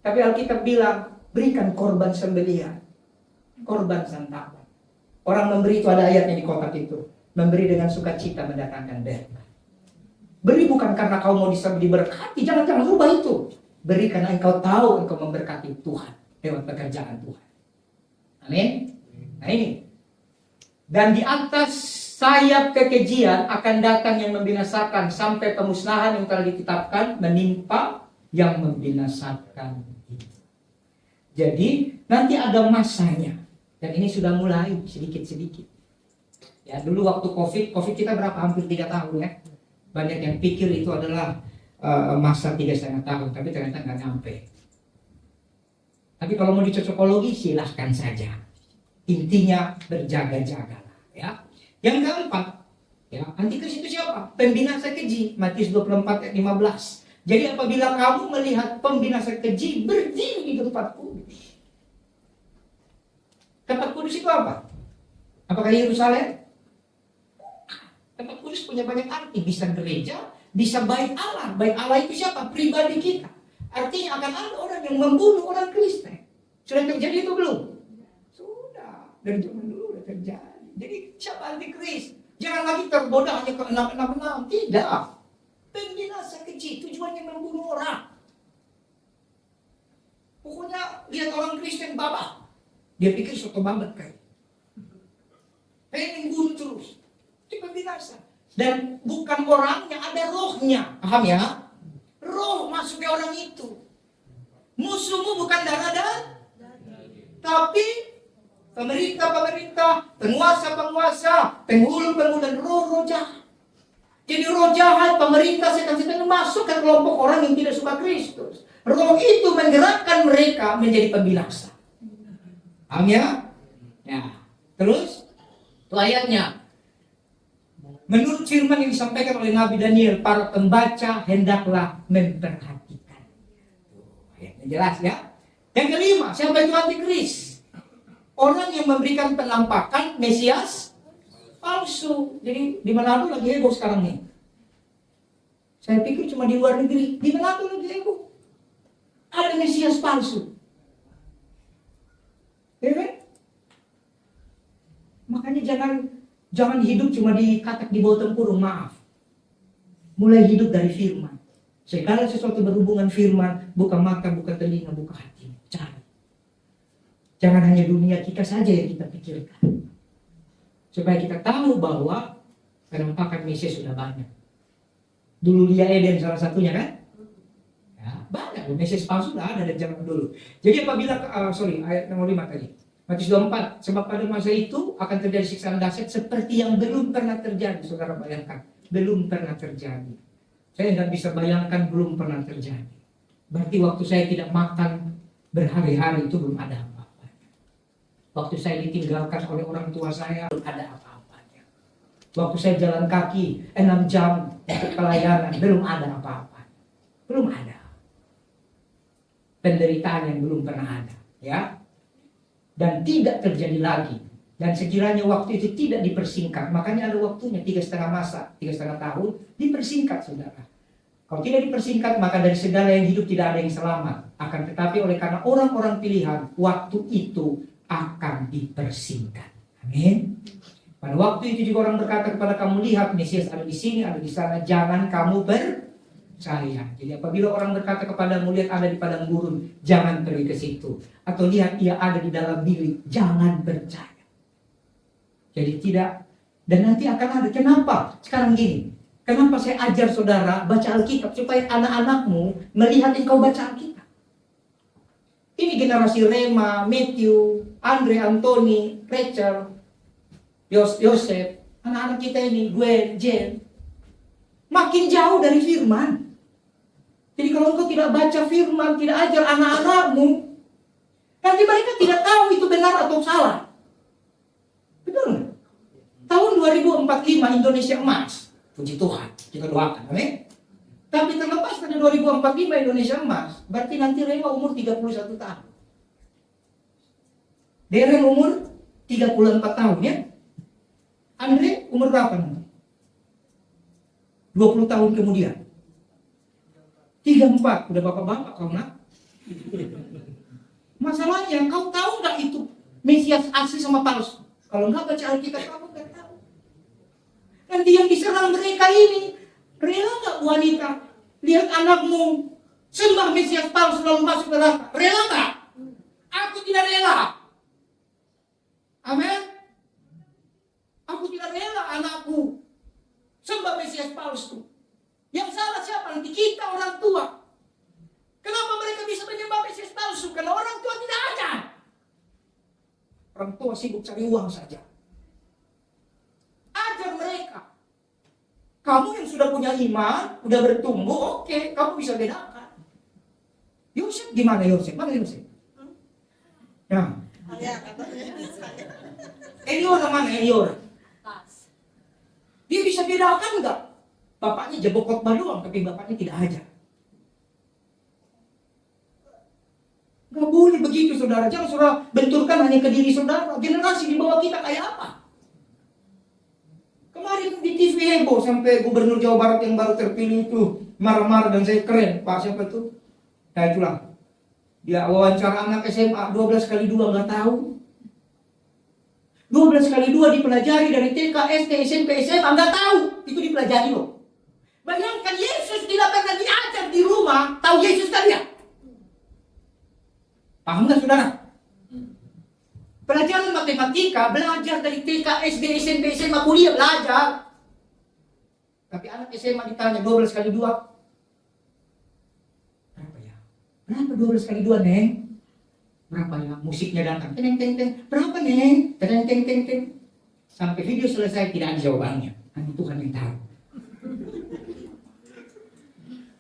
Tapi Alkitab bilang, berikan korban sembelihan, korban santapan. Orang memberi itu ada ayatnya di kotak itu. Memberi dengan sukacita mendatangkan berkat. Beri bukan karena kau mau diberkati, jangan rubah itu. Beri karena engkau tahu engkau memberkati Tuhan lewat pekerjaan Tuhan. Amin. Nah ini. Dan di atas sayap kekejian akan datang yang membinasakan sampai pemusnahan yang telah ditetapkan menimpa yang membinasakan itu. Jadi nanti ada masanya. Dan ini sudah mulai sedikit-sedikit. Ya dulu waktu COVID kita berapa? Hampir 3 tahun ya. Banyak yang pikir itu adalah masa 3,5 tahun, tapi ternyata nggak nyampe. Tapi kalau mau dicocokologi silahkan saja. Intinya berjaga-jagalah. Ya. Yang keempat, ya, antikris itu siapa? Pembinasa keji. Matius 24 ayat 15. Jadi apabila kamu melihat pembinasa keji berdiri di tempat kudus. Tempat kudus itu apa? Apakah Yerusalem? Tempat kudus punya banyak arti, bisa gereja, bisa bait Allah. Bait Allah itu siapa? Pribadi kita. Artinya akan ada orang yang membunuh orang Kristen. Sudah terjadi itu belum? Sudah. Dari zaman dulu sudah terjadi. Jadi siapa antikris? Jangan lagi tergoda hanya ke 666. Tidak. Pembinasa keji tujuannya membunuh orang. Pokoknya lihat orang Kristen babak. Dia pikir soto babat kayak. Pengen bunuh terus. Pembinasa. Dan bukan orangnya, ada rohnya. Paham ya? Roh masuknya orang itu. Musuhmu bukan darah dan tapi pemerintah, penguasa, penghulu dan roh jahat. Jadi roh jahat, pemerintah, setan-setan masuk ke kelompok orang yang tidak suka Kristus. Roh itu menggerakkan mereka menjadi pembinasa. Paham ya? Ya. Terus itu ayatnya. Menurut firman yang disampaikan oleh Nabi Daniel, para pembaca hendaklah memperhatikan. Ayatnya jelas ya. Yang kelima, siapa itu antikris? Orang yang memberikan penampakan Mesias palsu. Jadi di Manado lagi heboh sekarang nih. Saya pikir cuma di luar negeri. Di Manado lagi heboh. Ada Mesias palsu. Ya kan? Makanya jangan hidup cuma dikatak di bawah tempurung, maaf. Mulai hidup dari firman. Segala sesuatu berhubungan firman, buka mata, buka telinga, buka hati. Cari. Jangan hanya dunia kita saja yang kita pikirkan. Supaya kita tahu bahwa penampakan Mesias sudah banyak. Dulu Lia Eden salah satunya kan? Ya, banyak. Mesias palsu sudah ada dari zaman dulu. Jadi apabila, ayat nomor 5 tadi. Matius 24, sebab pada masa itu akan terjadi siksaan dahsyat seperti yang belum pernah terjadi. Saudara bayangkan, belum pernah terjadi. Saya tidak bisa bayangkan belum pernah terjadi. Berarti waktu saya tidak makan berhari-hari itu belum ada apa-apa. Waktu saya ditinggalkan oleh orang tua saya, belum ada apa-apanya. Waktu saya jalan kaki 6 jam untuk pelayanan, belum ada apa-apa. Belum ada. Penderitaan yang belum pernah ada, ya. Dan tidak terjadi lagi. Dan sekiranya waktu itu tidak dipersingkat, makanya ada waktunya 3,5 masa, 3,5 tahun, dipersingkat, saudara. Kalau tidak dipersingkat, maka dari segala yang hidup tidak ada yang selamat. Akan tetapi oleh karena orang-orang pilihan, waktu itu akan dipersingkat. Amin. Pada waktu itu juga orang berkata kepada kamu, lihat Mesias ada di sini, ada di sana, jangan kamu percaya. Jadi apabila orang berkata kepadamu, lihat ada di padang gurun, jangan pergi ke situ. Atau lihat ia ada di dalam bilik, jangan percaya. Jadi tidak, dan nanti akan ada. Kenapa? Sekarang gini, kenapa saya ajar saudara baca Alkitab supaya anak-anakmu melihat engkau baca Alkitab. Ini generasi Rema, Matthew, Andre, Anthony, Rachel, Yosef, anak-anak kita ini, Gwen, Jen, makin jauh dari firman. Jadi kalau engkau tidak baca firman, tidak ajar anak-anakmu, nanti mereka tidak tahu itu benar atau salah. Betul. Tahun 2045 Indonesia emas. Puji Tuhan, kita doakan. Amin. Tapi terlepas dari 2045 Indonesia emas, berarti nanti Rema umur 31 tahun. Deren umur 34 tahun, ya. Andre umur berapa nanti? 20 tahun kemudian. 34, udah bapak-bapak kau nak. Masalahnya, kau tahu nggak itu Mesias asli sama palsu? Kalau nggak baca Alkitab, kamu nggak tahu. Nanti yang diserang mereka ini, rela nggak wanita lihat anakmu sembah Mesias palsu lalu masuk neraka? Rela nggak? Aku tidak rela. Amin. Aku tidak rela anakku sembah Mesias palsu. Yang salah siapa? Nanti kita orang tua. Kenapa mereka bisa menyembah Mesias palsu? Karena orang tua tidak ajar. Orang tua sibuk cari uang saja. Ajar mereka. Kamu yang sudah punya iman, udah bertumbuh, oke, kamu bisa bedakan. Yosef gimana Yosef? Mana Yosef? Ya. Elior mana Elior? Dia bisa bedakan enggak? Bapaknya jago khotbah doang, tapi bapaknya tidak ajar. Gak boleh begitu saudara. Jangan saudara benturkan hanya ke diri saudara. Generasi di bawah kita kayak apa? Kemarin di TV heboh sampai gubernur Jawa Barat yang baru terpilih itu marah-marah dan saya keren. Pak siapa itu? Nah itulah. Dia wawancara anak SMA 12 kali 2 gak tahu. 12 kali 2 dipelajari dari TK, SD, SMP, SMA gak tahu. Itu dipelajari loh. Bayangkan Yesus tidak pernah diajar di rumah. Tahu Yesus kan ya? Paham nggak saudara? Pelajaran matematika, belajar dari TK, SD, SMP, SMA, kuliah, belajar. Tapi anak SMA ditanya 12 kali 2. Berapa ya? Berapa 12 kali 2, Neng? Berapa ya? Musiknya datang. Teng, teng, teng. Berapa, Neng? Teng, teng, teng, teng. Sampai video selesai tidak ada jawabannya. Hanya Tuhan yang tahu.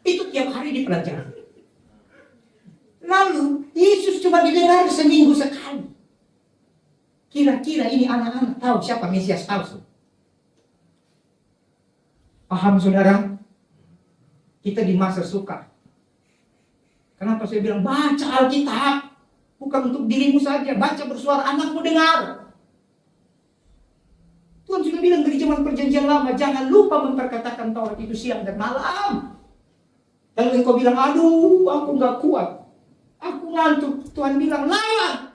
Itu tiap hari dipelajari. Lalu Yesus cuma didengar seminggu sekali. Kira-kira ini anak-anak tahu siapa Mesias palsu? Paham saudara? Kita di masa sukar. Kenapa saya bilang baca Alkitab? Bukan untuk dirimu saja, baca bersuara, anakmu dengar. Tuhan sudah bilang dari zaman perjanjian lama, jangan lupa memperkatakan Taurat itu siang dan malam. Lalu engkau bilang, aduh aku gak kuat, aku ngantuk. Tuhan bilang, lawan.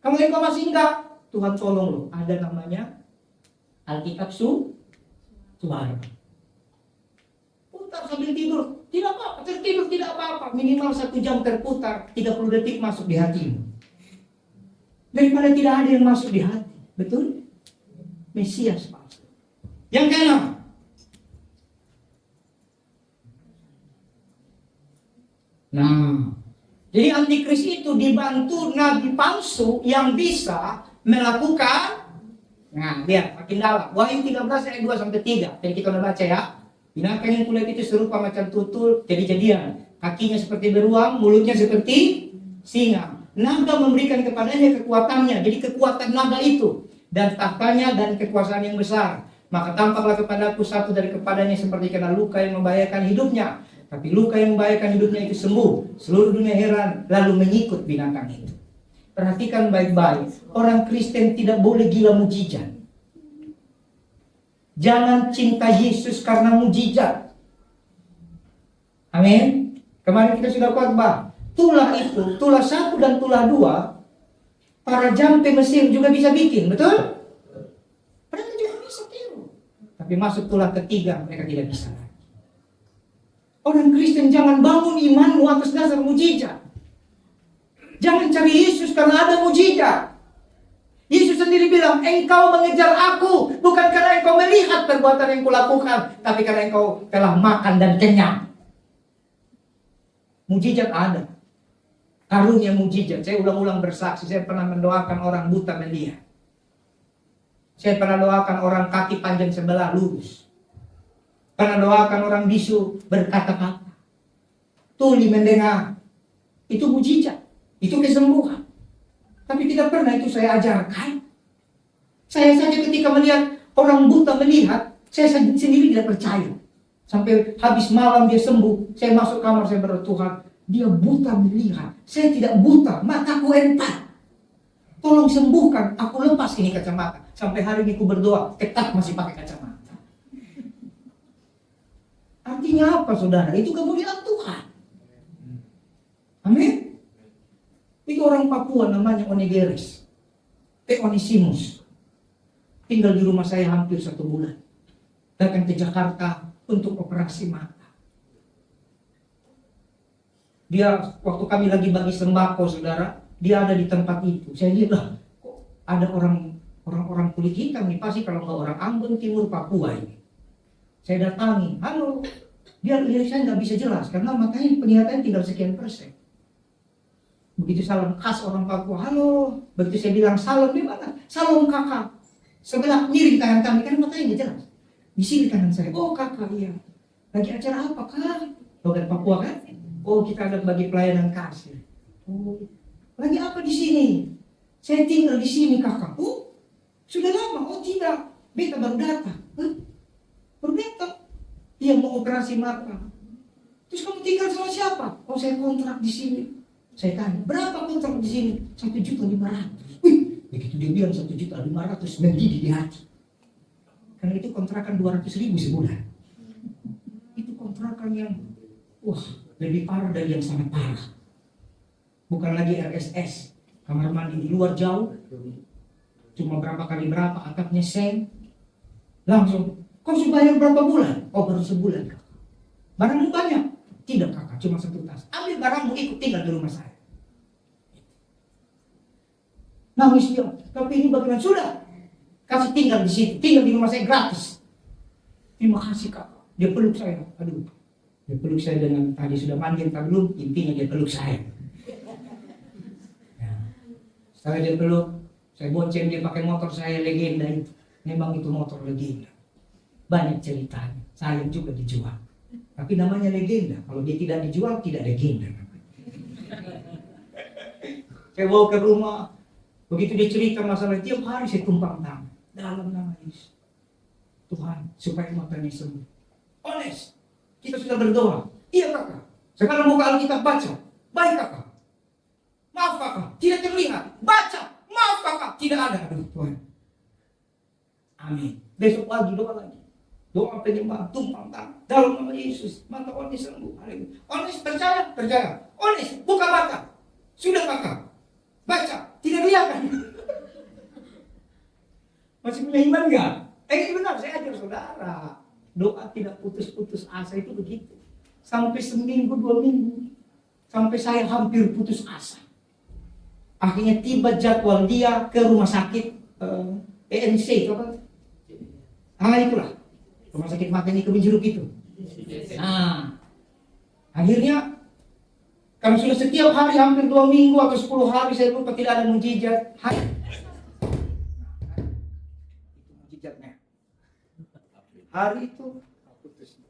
Kalau engkau masih enggak, Tuhan tolong lo. Ada namanya Alkitab suara. Putar sambil tidur, tidak apa-apa. Tertidur tidak apa-apa. Minimal 1 jam terputar, 30 detik masuk di hatimu. Daripada tidak ada yang masuk di hati. Betul? Mesias palsu. Yang keenam, nah, jadi antikris itu dibantu nabi palsu yang bisa melakukan. Nah, lihat makin dalam. Wahyu 13 ayat 2 sampai 3. Jadi kita udah baca ya. Binatang yang kulit itu serupa macam tutul, jadi-jadian. Kakinya seperti beruang, mulutnya seperti singa. Naga memberikan kepadanya kekuatannya. Jadi kekuatan naga itu. Dan tahtanya dan kekuasaan yang besar. Maka tampaklah kepadaku satu dari kepadanya seperti kena luka yang membahayakan hidupnya. Tapi luka yang membahayakan hidupnya itu sembuh. Seluruh dunia heran lalu mengikut binatang itu. Perhatikan baik-baik. Orang Kristen tidak boleh gila mujizat. Jangan cinta Yesus karena mujizat. Amin. Kemarin kita sudah khotbah. Tulah itu, tulah 1 dan tulah 2, para jampe Mesir juga bisa bikin, betul? Mereka juga bisa tiru. Tapi masuk tulah ketiga, mereka tidak bisa. Orang Kristen jangan bangun imanmu atas dasar mujizat. Jangan cari Yesus karena ada mujizat. Yesus sendiri bilang, engkau mengejar aku, bukan karena engkau melihat perbuatan yang kulakukan, tapi karena engkau telah makan dan kenyang. Mujizat ada. Karunia mujizat. Saya ulang-ulang bersaksi, saya pernah mendoakan orang buta melihat. Saya pernah doakan orang kaki panjang sebelah lurus. Pernah doakan orang bisu berkata-kata. Tuli mendengar. Itu mujizat. Itu kesembuhan. Tapi tidak pernah itu saya ajarkan. Saya saja ketika melihat orang buta melihat, saya sendiri tidak percaya. Sampai habis malam dia sembuh, saya masuk kamar, saya berdoa, Tuhan, dia buta melihat, saya tidak buta, mataku empat. Tolong sembuhkan, aku lepas ini kacamata. Sampai hari ini aku berdoa, tetap masih pakai kacamata. Artinya apa saudara? Itu kemuliaan Tuhan. Amin. Itu orang Papua namanya Onegeres, Onesimus. Tinggal di rumah saya hampir 1 bulan. Datang ke Jakarta untuk operasi mata. Dia, waktu kami lagi bagi sembako saudara, dia ada di tempat itu. Saya lihat lah, kok ada orang kulit hitam nih, pasti kalau nggak orang Ambon, Timur, Papua ini. Saya datangi, halo. Dia lihat saya nggak bisa jelas karena matanya penglihatannya tinggal sekian %. Begitu salam khas orang Papua, halo. Begitu saya bilang salam, di mana? Salam kakak. Sebelah miring tangan kami, kan matanya nggak jelas. Di sini tangan saya, oh kakak, iya. Lagi acara apa kak? Logat Papua kan? Oh kita ada bagi pelayanan kasih. Oh, lagi apa di sini? Saya tinggal di sini kakak. Oh, sudah lama? Oh tidak, beta baru datang. Baru datang? Iya mau operasi mata. Terus kamu tinggal sama siapa? Oh saya kontrak di sini. Saya tanya, berapa kontrak di sini? 1.500.000. Wih, begitu dia bilang 1.500.000, mendidih di hati. Karena itu kontrakan 200.000 sebulan. Itu kontrakan yang lebih parah dari yang sangat parah. Bukan lagi RSS, kamar mandi di luar jauh, cuma berapa kali berapa, atapnya seng. Langsung, kau sudah bayar berapa bulan? Oh baru sebulan kakak. Barangmu banyak? Tidak kakak, cuma 1 tas. Ambil barangmu, ikut tinggal di rumah saya. Nangis dia, tapi ini bagaimana? Sudah, kasih tinggal di situ, tinggal di rumah saya gratis. Terima kasih kak. Dia peluk saya. Aduh, dia peluk saya dengan tadi sudah mandi, tak belum. Intinya dia peluk saya. Ya. Setelah dia peluk, saya bonceng dia pakai motor saya, legenda itu. Memang itu motor legenda. Banyak ceritanya. Sayang juga dijual. Tapi namanya legenda. Kalau dia tidak dijual, tidak legenda. Saya bawa ke rumah. Begitu dia cerita masalah, tiap hari saya tumpang tangan. Dalam nama Yesus. Tuhan, supaya matanya sembuh. Honest. Kita sudah berdoa. Iya kakak. Sekarang buka Alkitab baca. Baik kakak. Maaf kakak. Tidak terlihat. Baca. Maaf kakak. Tidak ada. Aduh Tuhan. Amin. Besok lagi doa lagi. Doa penyembah tumpang tangan. Dalam nama Yesus. Mata Honest sembuh. Honest percaya? Percaya. Honest buka mata. Sudah kakak. Baca. Tidak lihat kan? Masih punya iman enggak? Ini benar, saya ajar saudara. Doa tidak putus-putus asa itu begitu. Sampai seminggu, 2 minggu. Sampai saya hampir putus asa. Akhirnya tiba jadwal dia ke rumah sakit ENC itu apa? Itulah. Rumah sakit mata ini Kebun Jeruk itu. Nah, akhirnya karena sudah setiap hari hampir 2 minggu atau 10 hari saya lupa tidak ada mujizat. Itu mujizatnya. Hari itu putus.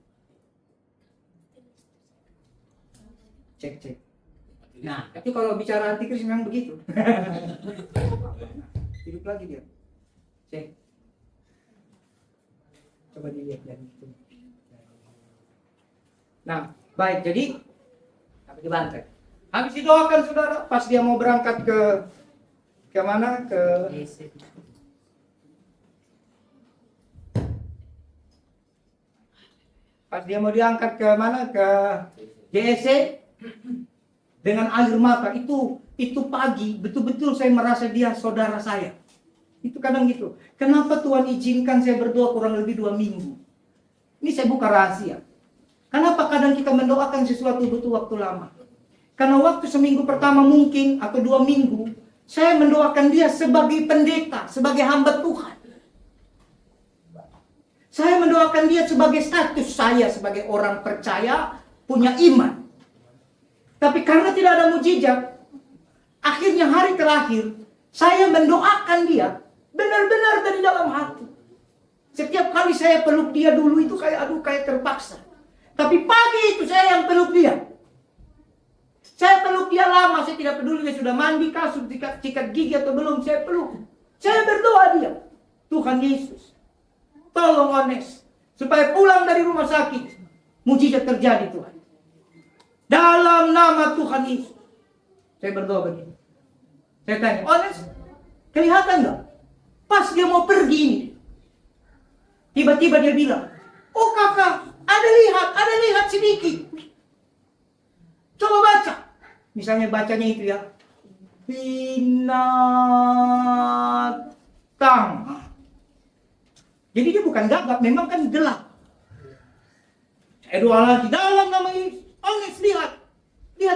Cek. Nah, tapi kalau bicara antikris memang begitu. Hidup lagi dia. Cek. Coba dilihat dari itu. Nah, baik. Jadi apa dibantai? Habis didoakan saudara, pas dia mau berangkat ke mana? Pas dia mau diangkat ke mana? Ke JSC dengan air mata itu pagi betul-betul saya merasa dia saudara saya. Itu kadang gitu. Kenapa Tuhan izinkan saya berdoa kurang lebih 2 minggu? Ini saya buka rahasia. Kenapa kadang kita mendoakan sesuatu butuh waktu lama? Karena waktu seminggu pertama mungkin atau 2 minggu saya mendoakan dia sebagai pendeta, sebagai hamba Tuhan. Saya mendoakan dia sebagai status saya sebagai orang percaya, punya iman. Tapi karena tidak ada mujizat, akhirnya hari terakhir saya mendoakan dia benar-benar dari dalam hati. Setiap kali saya peluk dia dulu itu kayak terpaksa. Tapi pagi itu saya yang peluk dia. Saya peluk dia lama, saya tidak peduli dia sudah mandi, kasur, sikat gigi atau belum, saya peluk. Saya berdoa dia. Tuhan Yesus, tolong Ones supaya pulang dari rumah sakit mujizat terjadi Tuhan. Dalam nama Tuhan Yesus. Saya berdoa begini. Saya tanya, Ones, kelihatan gak? Pas dia mau pergi ini, tiba-tiba dia bilang, oh kakak, ada lihat sedikit. Coba baca. Misalnya bacanya itu ya, binatang. Jadi dia bukan gagap, memang kan gelap. Saya doa lagi dalam nama Yesus. Ones, lihat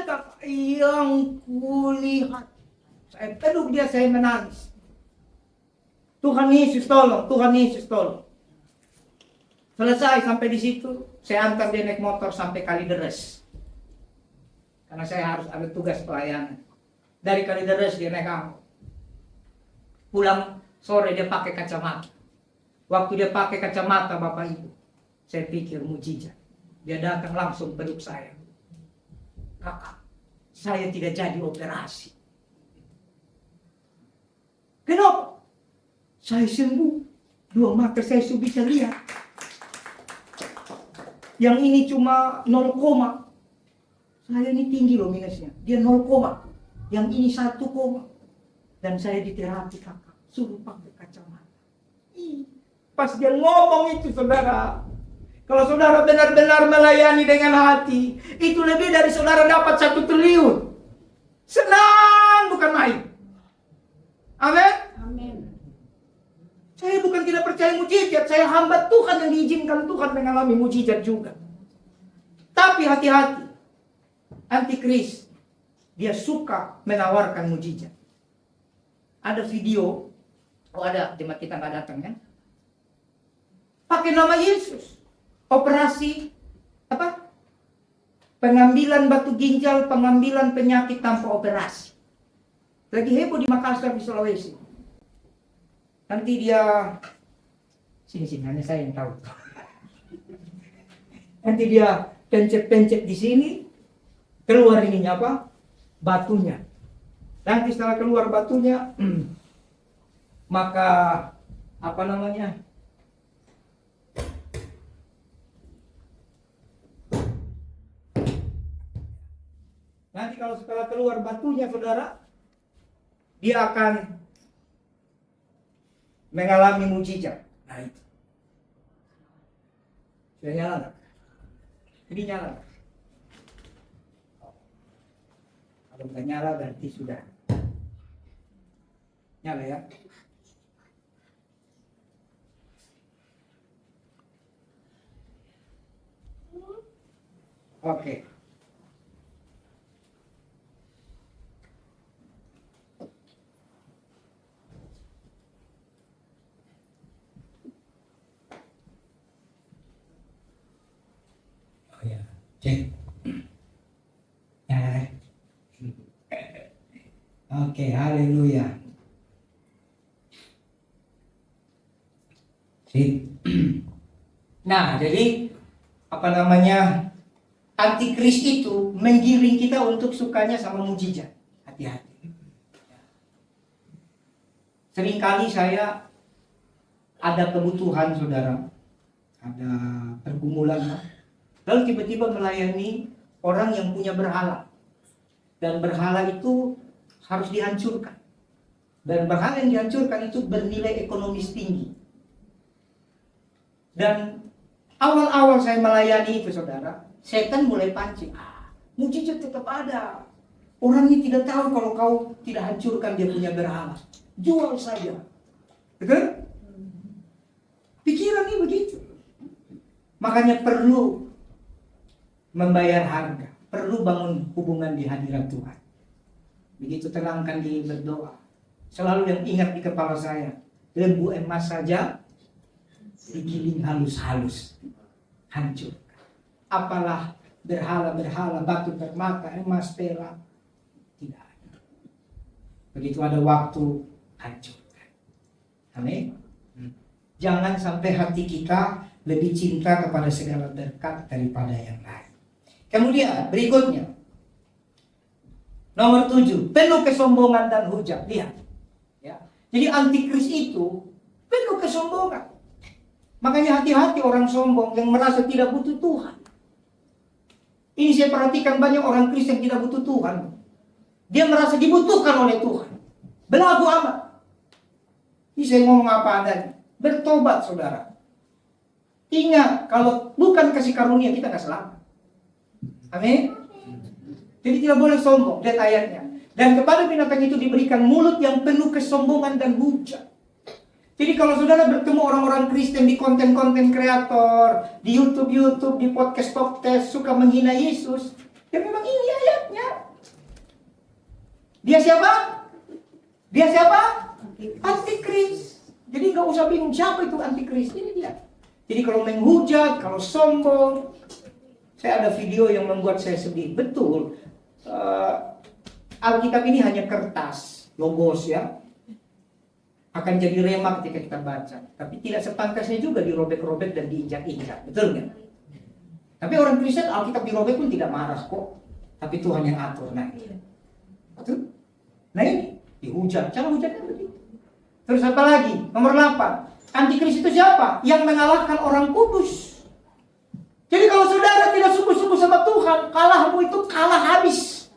kakak. Yang kulihat. Saya peluk dia, saya menangis. Tuhan Yesus tolong, Tuhan Yesus tolong. Selesai sampai di situ, saya antar dia naik motor sampai Kalideres. Karena saya harus ada tugas pelayanan. Dari Kalideres dia naik angkot. Pulang sore dia pakai kacamata. Waktu dia pakai kacamata Bapak Ibu, saya pikir mujizat. Dia datang langsung peluk saya. Kakak, saya tidak jadi operasi. Kenapa? Saya sembuh. 2 mata saya sudah bisa lihat. Yang ini cuma 0, saya ini tinggi loh minusnya. Dia 0, yang ini 1, dan saya diterapi kakak. Suruh pakai kacamata. Pas dia ngomong itu saudara, kalau saudara benar-benar melayani dengan hati, itu lebih dari saudara dapat 1 triliun. Senang bukan main. Amin. Amin. Saya bukan tidak percaya mujizat, saya hamba Tuhan yang diizinkan Tuhan mengalami mujizat juga. Tapi hati-hati, antikris, dia suka menawarkan mujizat. Ada video, ada jemaat kita nggak datang ya, pakai nama Yesus, operasi apa? Pengambilan batu ginjal, pengambilan penyakit tanpa operasi. Lagi heboh di Makassar di Sulawesi. Nanti dia sini hanya saya yang tahu. Nanti dia pencet di sini, keluar ininya apa? Batunya. Nanti setelah keluar batunya, maka apa namanya? Nanti kalau setelah keluar batunya, saudara, dia akan mengalami mujizat. Nah itu. Sudah nyala nggak? Ini nyala nggak? Kalau nggak nyala berarti sudah nyala ya. Oke. Cek. Ya. Oke, haleluya. Sip. Nah, jadi apa namanya? Antikris itu menggiring kita untuk sukanya sama mujizat. Hati-hati. Seringkali saya ada kebutuhan, saudara, ada pergumulan, lalu tiba-tiba melayani orang yang punya berhala, dan berhala itu harus dihancurkan, dan berhala yang dihancurkan itu bernilai ekonomis tinggi. Dan awal-awal saya melayani itu, saudara, setan mulai pancing, mujizat tetap ada. Orang ini tidak tahu kalau kau tidak hancurkan dia punya berhala. Jual saja. Betul? Pikiran ini begitu. Makanya perlu membayar harga. Perlu bangun hubungan di hadirat Tuhan. Begitu tenangkan diri berdoa. Selalu yang ingat di kepala saya. Lembu emas saja digiling halus-halus. Hancur. Apalah berhala-berhala, batu permata, emas, perak. Tidak ada. Begitu ada waktu, hancurkan. Amin. Jangan sampai hati kita lebih cinta kepada segala berkat daripada yang lain. Kemudian berikutnya, nomor 7, penuh kesombongan dan hujat. Lihat, ya. Jadi antikris itu penuh kesombongan. Makanya hati-hati orang sombong yang merasa tidak butuh Tuhan. Ini saya perhatikan banyak orang Kristen tidak butuh Tuhan. Dia merasa dibutuhkan oleh Tuhan. Belagu amat. Ini saya ngomong apa adanya. Bertobat, saudara. Ingat, kalau bukan kasih karunia kita nggak selamat. Amin. Jadi tidak boleh sombong. Lihat ayatnya. Dan kepada binatang itu diberikan mulut yang penuh kesombongan dan hujat. Jadi kalau saudara bertemu orang-orang Kristen di konten-konten kreator, di YouTube, di podcast suka menghina Yesus, ya memang ini ayatnya. Dia siapa? Dia siapa? Antikris. Jadi nggak usah bingung siapa itu antikris. Ini dia. Jadi kalau menghujat, kalau sombong, saya ada video yang membuat saya sedih. Betul. Alkitab ini hanya kertas, logos ya. Akan jadi rema ketika kita baca. Tapi tidak sepantasnya juga dirobek-robek dan diinjak-injak. Betul nggak? Tapi orang Kristen Alkitab dirobek pun tidak marah kok. Tapi Tuhan yang atur. Nah, betul? Nah ini, dihujat. Cara hujatnya begitu. Terus apa lagi? Nomor 8. Antikris itu siapa? Yang mengalahkan orang kudus. Jadi kalau saudara tidak sungguh-sungguh sama Tuhan, kalahmu itu kalah habis.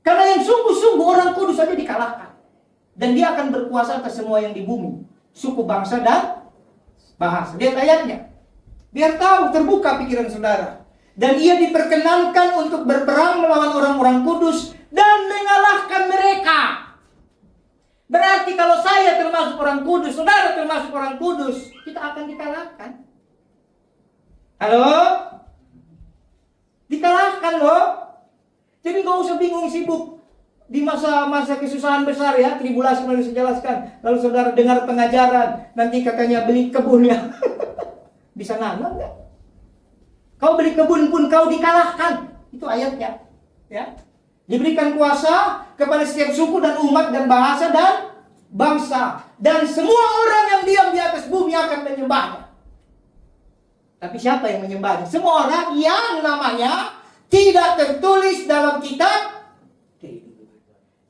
Karena yang sungguh-sungguh orang kudus saja dikalahkan. Dan dia akan berkuasa atas semua yang di bumi. Suku, bangsa, dan bahasa. Lihat ayatnya. Biar tahu, terbuka pikiran saudara. Dan ia diperkenankan untuk berperang melawan orang-orang kudus dan mengalahkan mereka. Berarti kalau saya termasuk orang kudus, saudara termasuk orang kudus, kita akan dikalahkan. Halo? Dikalahkan loh. Jadi gak usah bingung sibuk. Di masa kesusahan besar ya, tribulasi yang saya jelaskan. Lalu saudara dengar pengajaran, nanti katanya beli kebunnya. Bisa nanam enggak? Kau beli kebun pun kau dikalahkan. Itu ayatnya. Ya. Diberikan kuasa kepada setiap suku dan umat dan bahasa dan bangsa. Dan semua orang yang diam di atas bumi akan menyembahnya. Tapi siapa yang menyembahnya? Semua orang yang namanya tidak tertulis dalam kitab.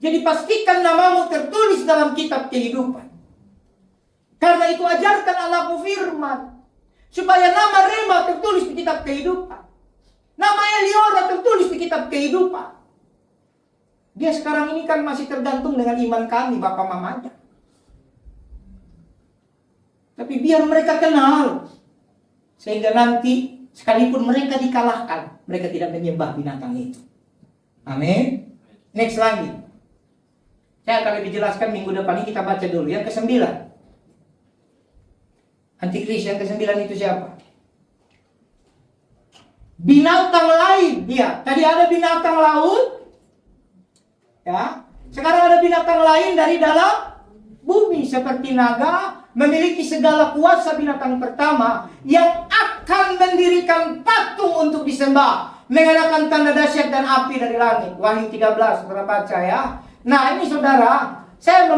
Jadi pastikan namamu tertulis dalam kitab kehidupan. Karena itu ajarkan anakmu firman. Supaya nama Rema tertulis di kitab kehidupan. Nama Eliora tertulis di kitab kehidupan. Dia sekarang ini kan masih tergantung dengan iman kami, bapak mamanya. Tapi biar mereka kenal. Sehingga nanti sekalipun mereka dikalahkan, mereka tidak menyembah binatang itu. Amin. Next lagi. Saya akan lebih jelaskan minggu depan ini, kita baca dulu. Yang ke-9. Antikris yang ke-9 itu siapa? Binatang lain dia. Tadi ada binatang laut. Ya. Sekarang ada binatang lain dari dalam bumi. Seperti naga, memiliki segala kuasa binatang pertama yang akan mendirikan patung untuk disembah. Mengadakan tanda dahsyat dan api dari langit. Wahyu 13, saudara baca ya. Nah ini saudara, saya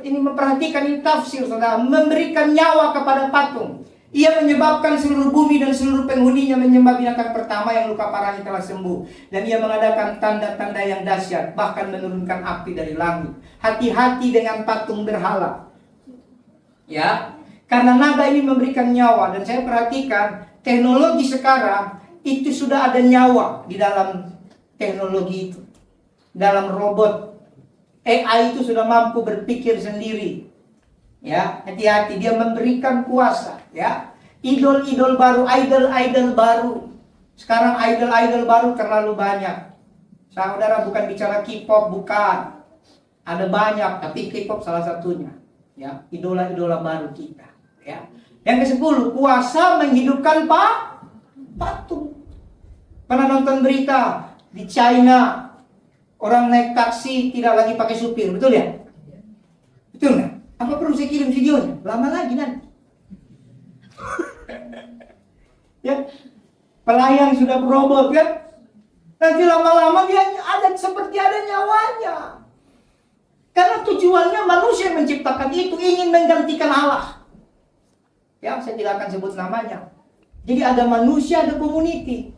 ini memperhatikan ini tafsir saudara, memberikan nyawa kepada patung. Ia menyebabkan seluruh bumi dan seluruh penghuninya menyembah binatang pertama yang luka parahnya telah sembuh. Dan ia mengadakan tanda-tanda yang dahsyat, bahkan menurunkan api dari langit. Hati-hati dengan patung berhala. Ya, karena naga ini memberikan nyawa. Dan saya perhatikan, teknologi sekarang itu sudah ada nyawa di dalam teknologi itu. Dalam robot. AI itu sudah mampu berpikir sendiri. Ya, hati-hati, dia memberikan kuasa, ya. Idol-idol baru, idol-idol baru. Sekarang idol-idol baru terlalu banyak. Saudara, bukan bicara K-pop, bukan. Ada banyak, tapi K-pop salah satunya. Ya, idola-idola baru kita, ya. Yang ke-10, kuasa menghidupkan patung. Pernah nonton berita di China, orang naik taksi tidak lagi pakai supir, betul ya? Betul nggak? Apa perlu saya kirim videonya? Lama lagi nanti. Ya, pelayan sudah berobot kan? Nanti lama-lama dia ada seperti ada nyawanya. Karena tujuannya manusia menciptakan itu ingin menggantikan Allah. Ya, saya tidak akan sebut namanya. Jadi ada manusia, ada community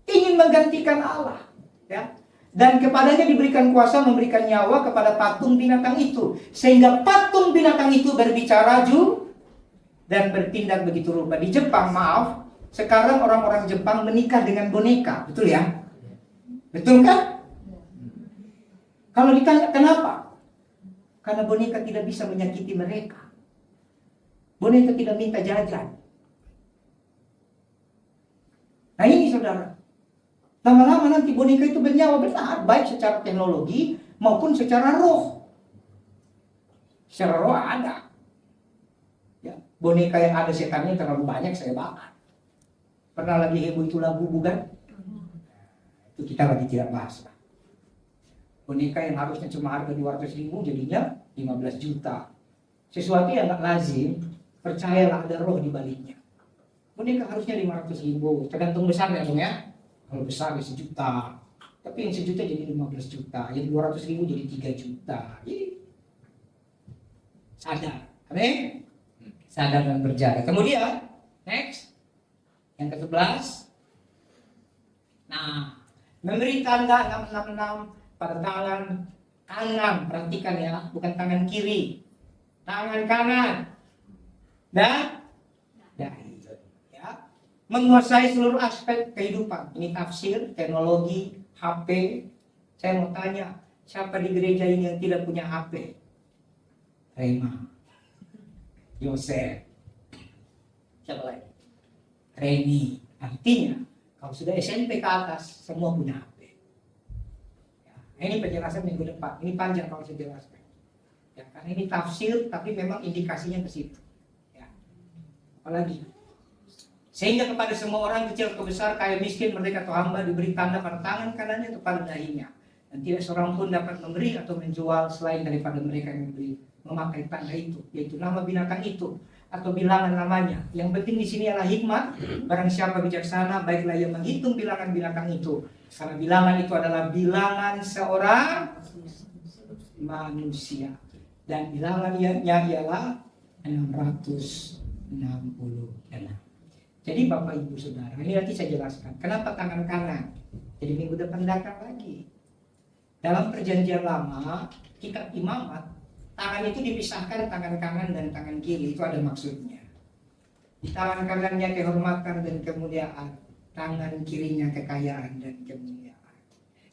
ingin menggantikan Allah. Ya. Dan kepadanya diberikan kuasa memberikan nyawa kepada patung binatang itu. Sehingga patung binatang itu berbicara dan bertindak begitu rupa. Di Jepang, maaf, sekarang orang-orang Jepang menikah dengan boneka. Betul ya? Betul kan? Kalau ditanya kenapa? Karena boneka tidak bisa menyakiti mereka. Boneka tidak minta jajan. Nah ini saudara. Lama-lama nanti boneka itu bernyawa benar, baik secara teknologi maupun secara roh. Secara roh ada. Ya, boneka yang ada setannya terlalu banyak saya bakar. Pernah lagi heboh itu lagu bukan? Itu kita lagi tidak bahas. Boneka yang harusnya cuma harga 200.000 jadinya 15 juta. Sesuatu yang tak lazim, percayalah ada roh di baliknya. Boneka harusnya 500.000, tergantung besarnya dong ya. Kalau besar ya 1 juta, tapi yang 1 juta jadi 15 juta, yang 200.000 jadi 3 juta. Jadi sadar, amin? Sadar dan berjaga. Kemudian, next, yang ke-11. Nah, memberi tanda 666 pada tangan kanan, perhatikan ya, bukan tangan kiri, tangan kanan dan dahi. Menguasai seluruh aspek kehidupan. Ini tafsir, teknologi, HP. Saya mau tanya, siapa di gereja ini yang tidak punya HP? Rema, Yosef, siapa lagi? Reni. Artinya, kalau sudah SMP ke atas, semua punya HP. Ya, ini penjelasan minggu depan. Ini panjang kalau saya jelaskan. Ya, karena ini tafsir, tapi memang indikasinya ke situ. Ya. Apalagi? Sehingga kepada semua orang kecil atau besar, kaya miskin, merdeka atau hamba diberi tanda pada tangan kanannya atau pada dahinya. Dan tidak seorang pun dapat memberi atau menjual selain daripada mereka yang memakai tanda itu, yaitu nama binatang itu atau bilangan namanya. Yang penting di sini adalah hikmat. Barang siapa bijaksana, baiklah ia menghitung bilangan binatang itu. Karena bilangan itu adalah bilangan seorang manusia. Dan bilangannya ialah 666. Jadi Bapak Ibu Saudara, ini nanti saya jelaskan. Kenapa tangan kanan? Jadi minggu depan datang lagi. Dalam perjanjian lama, kitab imamat, tangan itu dipisahkan tangan kanan dan tangan kiri. Itu ada maksudnya. Di tangan kanannya kehormatan dan kemuliaan. Tangan kirinya kekayaan dan kemuliaan.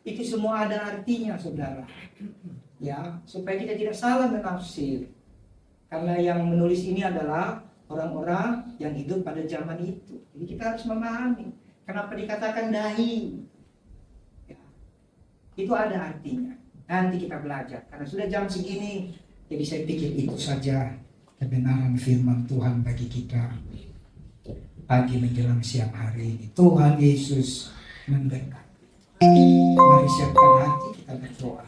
Itu semua ada artinya saudara. Ya, supaya kita tidak salah menafsir. Karena yang menulis ini adalah orang-orang yang hidup pada zaman itu. Jadi kita harus memahami kenapa dikatakan dahi. Ya, itu ada artinya. Nanti kita belajar. Karena sudah jam segini, jadi saya pikir itu saja kebenaran firman Tuhan bagi kita pagi menjelang siang hari ini. Tuhan Yesus memberkati. Mari siapkan hati kita berdoa.